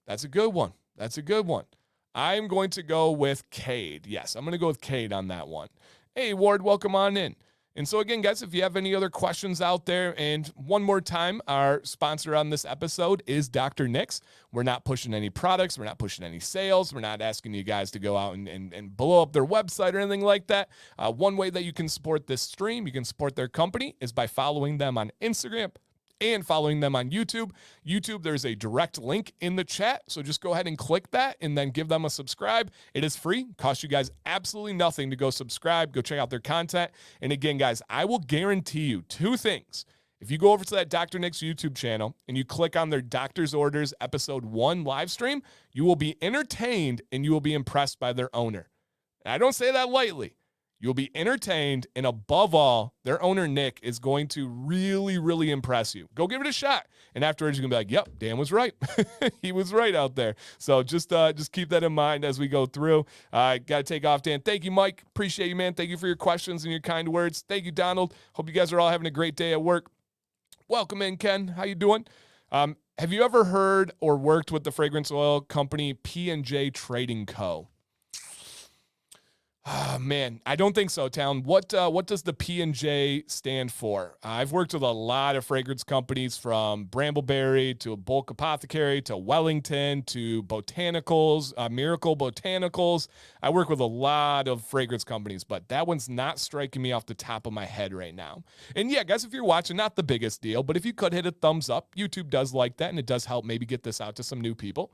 That's a good one. I am going to go with Cade. Yes, I'm going to go with Cade on that one. Hey, Ward, welcome on in. And so again, guys, if you have any other questions out there, and one more time, our sponsor on this episode is Dr. Nick's. We're not pushing any products. We're not pushing any sales. We're not asking you guys to go out and blow up their website or anything like that. One way that you can support this stream, you can support their company, is by following them on Instagram and following them on YouTube. YouTube, there's a direct link in the chat, so just go ahead and click that and then give them a subscribe. It is free. Costs you guys absolutely nothing to go subscribe, go check out their content. And again, guys, I will guarantee you two things. If you go over to that Dr. Nick's YouTube channel and you click on their Doctor's Orders Episode 1 live stream, you will be entertained and you will be impressed by their owner. And I don't say that lightly. You'll be entertained, and above all, their owner, Nick, is going to really, really impress you. Go give it a shot. And afterwards, you're going to be like, yep, Dan was right. He was right out there. So just keep that in mind as we go through. Got to take off, Dan. Thank you, Mike. Appreciate you, man. Thank you for your questions and your kind words. Thank you, Donald. Hope you guys are all having a great day at work. Welcome in, Ken. How you doing? Have you ever heard or worked with the fragrance oil company P&J Trading Co.? Oh, man, I don't think so, Town. What does the P&J stand for? I've worked with a lot of fragrance companies, from Brambleberry to Bulk Apothecary to Wellington to Botanicals, Miracle Botanicals. I work with a lot of fragrance companies, but that one's not striking me off the top of my head right now. And yeah, guys, if you're watching, not the biggest deal, but if you could hit a thumbs up, YouTube does like that, and it does help maybe get this out to some new people.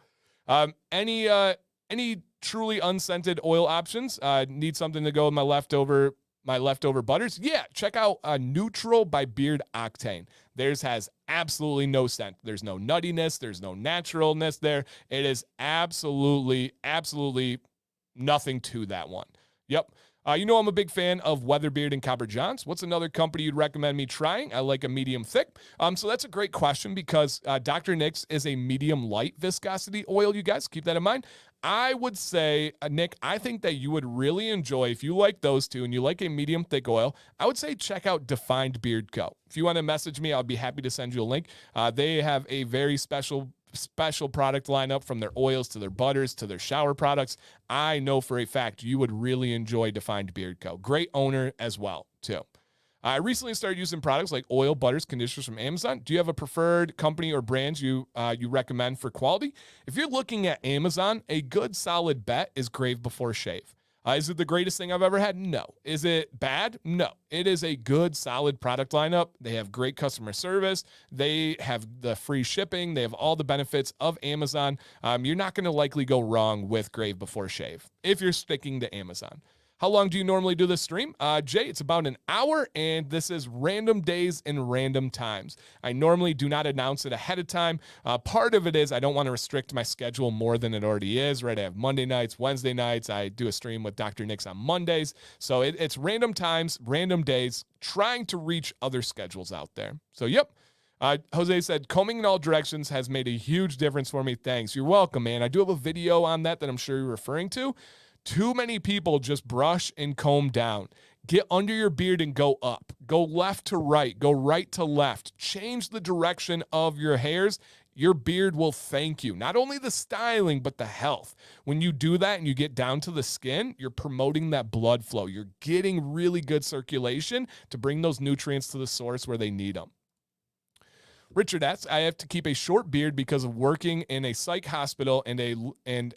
Any truly unscented oil options? Need something to go with my leftover butters? Yeah, check out Neutral by Beard Octane. Theirs has absolutely no scent. There's no nuttiness. There's no naturalness there. It is absolutely nothing to that one. Yep. I'm a big fan of Weatherbeard and Copper Johns. What's another company you'd recommend me trying? I like a medium thick. So that's a great question, because Dr. Nick's is a medium light viscosity oil, you guys. Keep that in mind. I would say, Nick, I think that you would really enjoy, if you like those two and you like a medium thick oil, I would say check out Defined Beard Co. If you want to message me, I'll be happy to send you a link. They have a very special product lineup, from their oils to their butters to their shower products. I know for a fact you would really enjoy Defined Beard Co. Great owner as well, too. I recently started using products like oil, butters, conditioners from Amazon. Do you have a preferred company or brands you recommend for quality? If you're looking at Amazon, a good solid bet is Grape Before Shave. Is it the greatest thing I've ever had? No. Is it bad? No. It is a good, solid product lineup. They have great customer service. They have the free shipping. They have all the benefits of Amazon. You're not going to likely go wrong with Grape Before Shave if you're sticking to Amazon. How long do you normally do this stream? Jay, it's about an hour, and this is random days and random times. I normally do not announce it ahead of time. Part of it is I don't want to restrict my schedule more than it already is, right? I have Monday nights, Wednesday nights. I do a stream with Dr. Nick's on Mondays. So it's random times, random days, trying to reach other schedules out there. So, yep. Jose said, combing in all directions has made a huge difference for me. Thanks. You're welcome, man. I do have a video on that I'm sure you're referring to. Too many people just brush and comb down. Get under your beard and go up. Go left to right. Go right to left. Change the direction of your hairs. Your beard will thank you. Not only the styling, but the health. When you do that and you get down to the skin, you're promoting that blood flow. You're getting really good circulation to bring those nutrients to the source where they need them. Richard asks, I have to keep a short beard because of working in a psych hospital and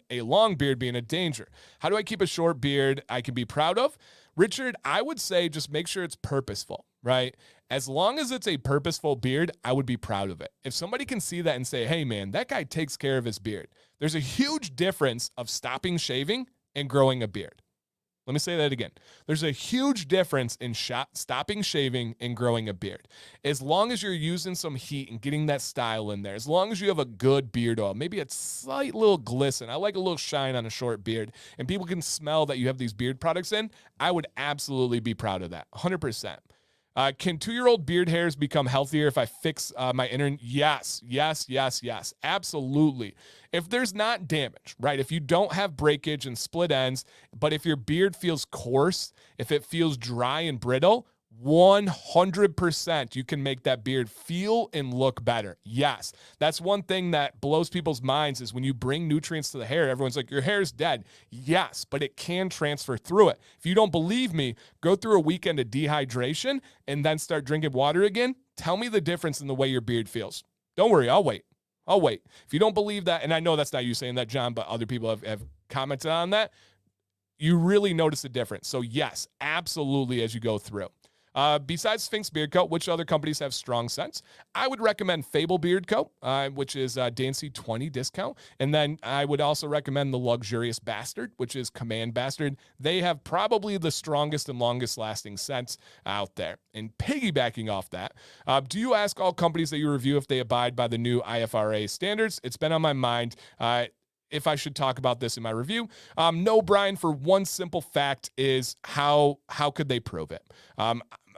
a long beard being a danger. How do I keep a short beard I can be proud of? Richard, I would say just make sure it's purposeful, right? As long as it's a purposeful beard, I would be proud of it. If somebody can see that and say, hey man, that guy takes care of his beard. There's a huge difference of stopping shaving and growing a beard. Let me say that again. There's a huge difference in stopping shaving and growing a beard. As long as you're using some heat and getting that style in there, as long as you have a good beard oil, maybe a slight little glisten. I like a little shine on a short beard, and people can smell that you have these beard products in, I would absolutely be proud of that, 100%. Can 2-year-old beard hairs become healthier if I fix my inner? Yes, absolutely. If there's not damage, right? If you don't have breakage and split ends, but if your beard feels coarse, if it feels dry and brittle, 100% you can make that beard feel and look better. Yes, that's one thing that blows people's minds is when you bring nutrients to the hair, everyone's like, your hair's dead. Yes, but it can transfer through it. If you don't believe me, go through a weekend of dehydration and then start drinking water again. Tell me the difference in the way your beard feels. Don't worry, I'll wait. If you don't believe that, and I know that's not you saying that, John, but other people have commented on that, you really notice the difference. So yes, absolutely as you go through. Besides Sphinx Beard Coat, which other companies have strong scents? I would recommend Fable Beard Coat, which is Dancy 20 discount. And then I would also recommend the Luxurious Bastard, which is Command Bastard. They have probably the strongest and longest lasting scents out there. And piggybacking off that, do you ask all companies that you review if they abide by the new IFRA standards? It's been on my mind. If I should talk about this in my review. No, Brian, for one simple fact is how could they prove it?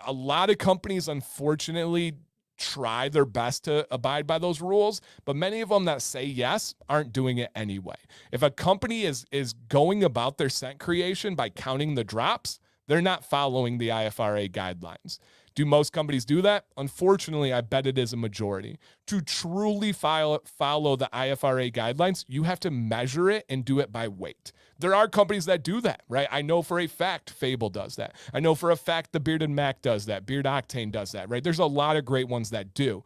A lot of companies, unfortunately, try their best to abide by those rules, but many of them that say yes aren't doing it anyway. If a company is going about their scent creation by counting the drops, they're not following the IFRA guidelines. Do most companies do that? Unfortunately, I bet it is a majority. To truly follow the IFRA guidelines, you have to measure it and do it by weight. There are companies that do that, right? I know for a fact Fable does that. I know for a fact the Bearded Mac does that. Beard Octane does that, right? There's a lot of great ones that do.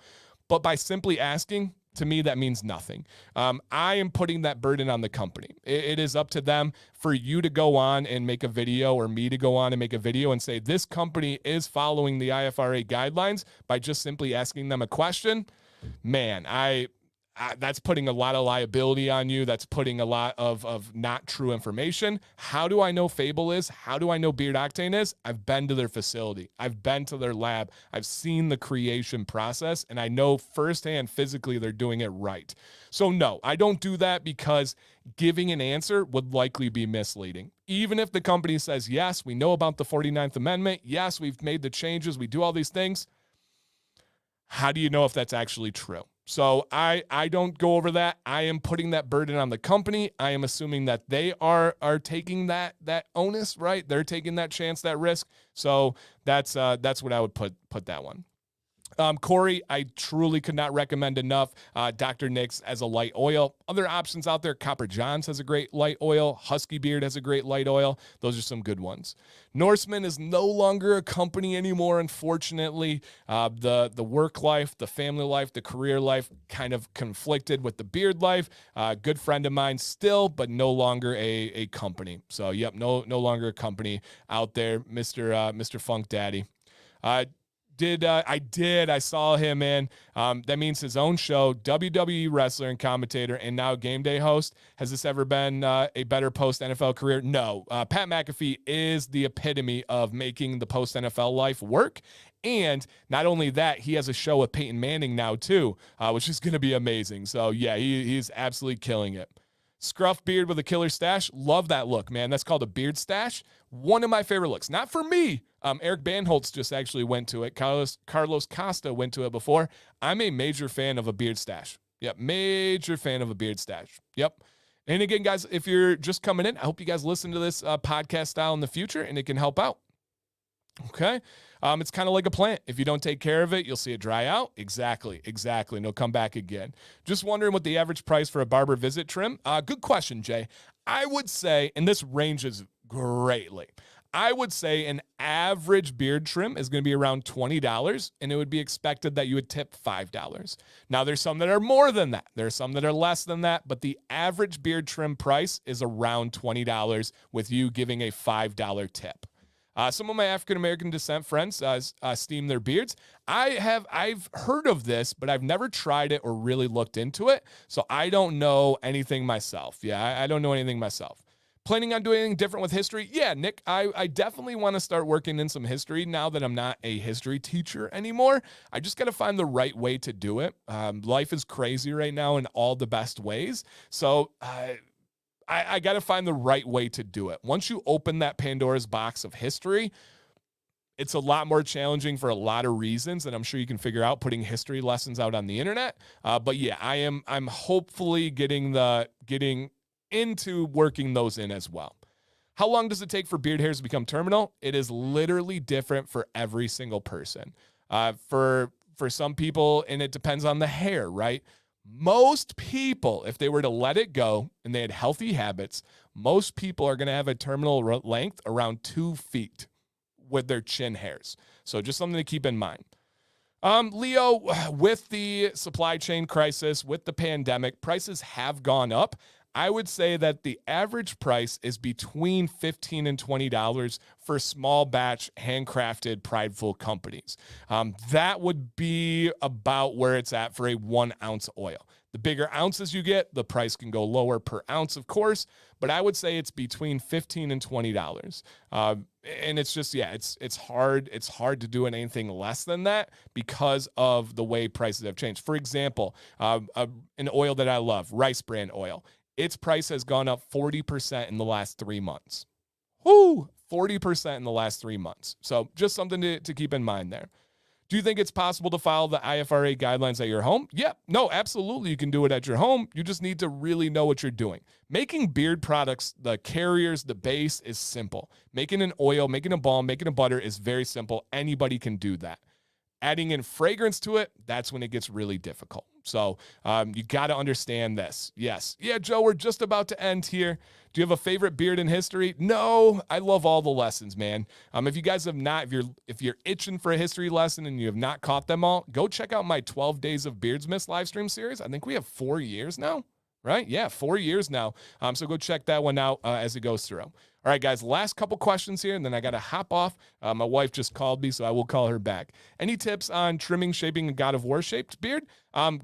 But by simply asking, to me, that means nothing. I am putting that burden on the company. It is up to them for you to go on and make a video or me to go on and make a video and say, this company is following the IFRA guidelines by just simply asking them a question. Man, that's putting a lot of liability on you. That's putting a lot of not true information. How do I know Fable is? How do I know Beard Octane is? I've been to their facility. I've been to their lab. I've seen the creation process, and I know firsthand physically they're doing it right. So no, I don't do that because giving an answer would likely be misleading. Even if the company says, yes, we know about the 49th Amendment. Yes, we've made the changes. We do all these things. How do you know if that's actually true? So I don't go over that. I am putting that burden on the company. I am assuming that they are taking that onus, right? They're taking that chance, that risk. So that's what I would put that one. Corey, I truly could not recommend enough Dr. Nick's as a light oil. Other options out there, Copper Johns has a great light oil. Husky Beard has a great light oil. Those are some good ones. Norseman is no longer a company anymore, unfortunately. The work life, the family life, the career life kind of conflicted with the beard life. Good friend of mine still, but no longer a company. So, yep, no longer a company out there, Mr. Funk Daddy. I saw him, man. That means his own show, WWE wrestler and commentator, and now game day host. Has this ever been a better post-NFL career? No. Pat McAfee is the epitome of making the post-NFL life work. And not only that, he has a show with Peyton Manning now, too, which is going to be amazing. So, yeah, he's absolutely killing it. Scruff beard with a killer stash. Love that look, man. That's called a beard stash. One of my favorite looks. Not for me. Eric Bandholtz just actually went to it. Carlos Costa went to it before. I'm a major fan of a beard stash. Yep, major fan of a beard stash. Yep. And again, guys, if you're just coming in, I hope you guys listen to this podcast style in the future and it can help out. Okay. It's kind of like a plant. If you don't take care of it, you'll see it dry out. Exactly. And it'll come back again. Just wondering what the average price for a barber visit trim. Good question, Jay. I would say, and this ranges greatly, I would say an average beard trim is going to be around $20, and it would be expected that you would tip $5. Now, there's some that are more than that. There are some that are less than that, but the average beard trim price is around $20 with you giving a $5 tip. Some of my African-American descent friends steam their beards. I've heard of this, but I've never tried it or really looked into it, so I don't know anything myself. Yeah, I don't know anything myself. Planning on doing anything different with history? Yeah, Nick, I definitely want to start working in some history now that I'm not a history teacher anymore. I just got to find the right way to do it. Life is crazy right now in all the best ways. So I got to find the right way to do it. Once you open that Pandora's box of history, it's a lot more challenging for a lot of reasons, and I'm sure you can figure out putting history lessons out on the internet. But yeah, I'm hopefully getting into working those in as well. How long does it take for beard hairs to become terminal? It is literally different for every single person. For some people, and it depends on the hair, right? Most people, if they were to let it go and they had healthy habits, most people are going to have a terminal length around 2 feet with their chin hairs. So just something to keep in mind. Leo, with the supply chain crisis, with the pandemic, prices have gone up. I would say that the average price is between $15 and $20 for small batch, handcrafted, prideful companies. That would be about where it's at for a 1 ounce oil. The bigger ounces you get, the price can go lower per ounce, of course, but I would say it's between $15 and $20. And it's just, yeah, it's hard. It's hard to do anything less than that because of the way prices have changed. For example, an oil that I love, rice bran oil. Its price has gone up 40% in the last 3 months. Whoo! 40% in the last 3 months. So just something to keep in mind there. Do you think it's possible to follow the IFRA guidelines at your home? Yeah, no, absolutely. You can do it at your home. You just need to really know what you're doing. Making beard products, the carriers, the base is simple. Making an oil, making a balm, making a butter is very simple. Anybody can do that. Adding in fragrance to it, that's when it gets really difficult. So you got to understand this. Yes. Yeah, Joe, we're just about to end here. Do you have a favorite beard in history? No, I love all the lessons, man. If you guys have not, if you're itching for a history lesson and you have not caught them all, go check out my 12 Days of Beardsmiths live stream series. I think we have 4 years now, right? Yeah, 4 years now. So go check that one out as it goes through. All right, guys, last couple questions here, and then I got to hop off. My wife just called me, so I will call her back. Any tips on trimming, shaping a God of War shaped beard?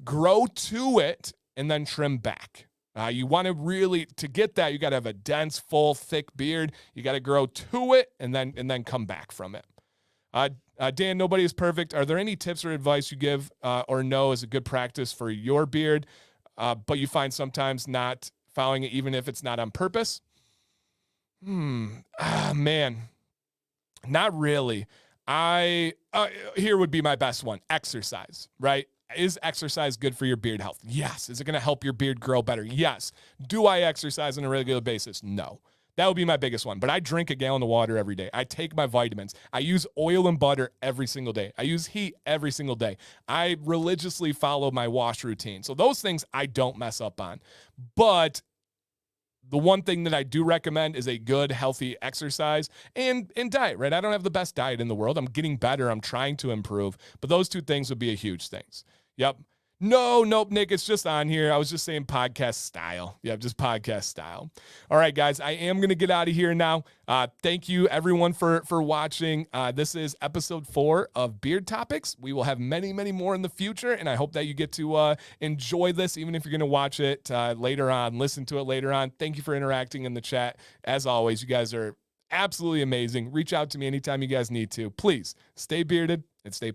Grow to it and then trim back. You want to really, to get that, you got to have a dense, full, thick beard. You got to grow to it and then come back from it. Dan, nobody is perfect. Are there any tips or advice you give or know is a good practice for your beard, but you find sometimes not following it even if it's not on purpose? Man, not really. Here would be my best one. Exercise, right? Is exercise good for your beard health? Yes. Is it going to help your beard grow better? Yes. Do I exercise on a regular basis? No. That would be my biggest one. But I drink a gallon of water every day. I take my vitamins. I use oil and butter every single day. I use heat every single day. I religiously follow my wash routine. So those things I don't mess up on. But the one thing that I do recommend is a good, healthy exercise and diet, right? I don't have the best diet in the world. I'm getting better. I'm trying to improve. But those two things would be a huge things. Yep. Nope, Nick, it's just on here. I was just saying podcast style. Yep, just podcast style. All right, guys, I am going to get out of here now. Thank you, everyone, for watching. This is episode 4 of Beard Topics. We will have many, many more in the future, and I hope that you get to enjoy this, even if you're going to watch it later on, listen to it later on. Thank you for interacting in the chat. As always, you guys are absolutely amazing. Reach out to me anytime you guys need to. Please stay bearded and stay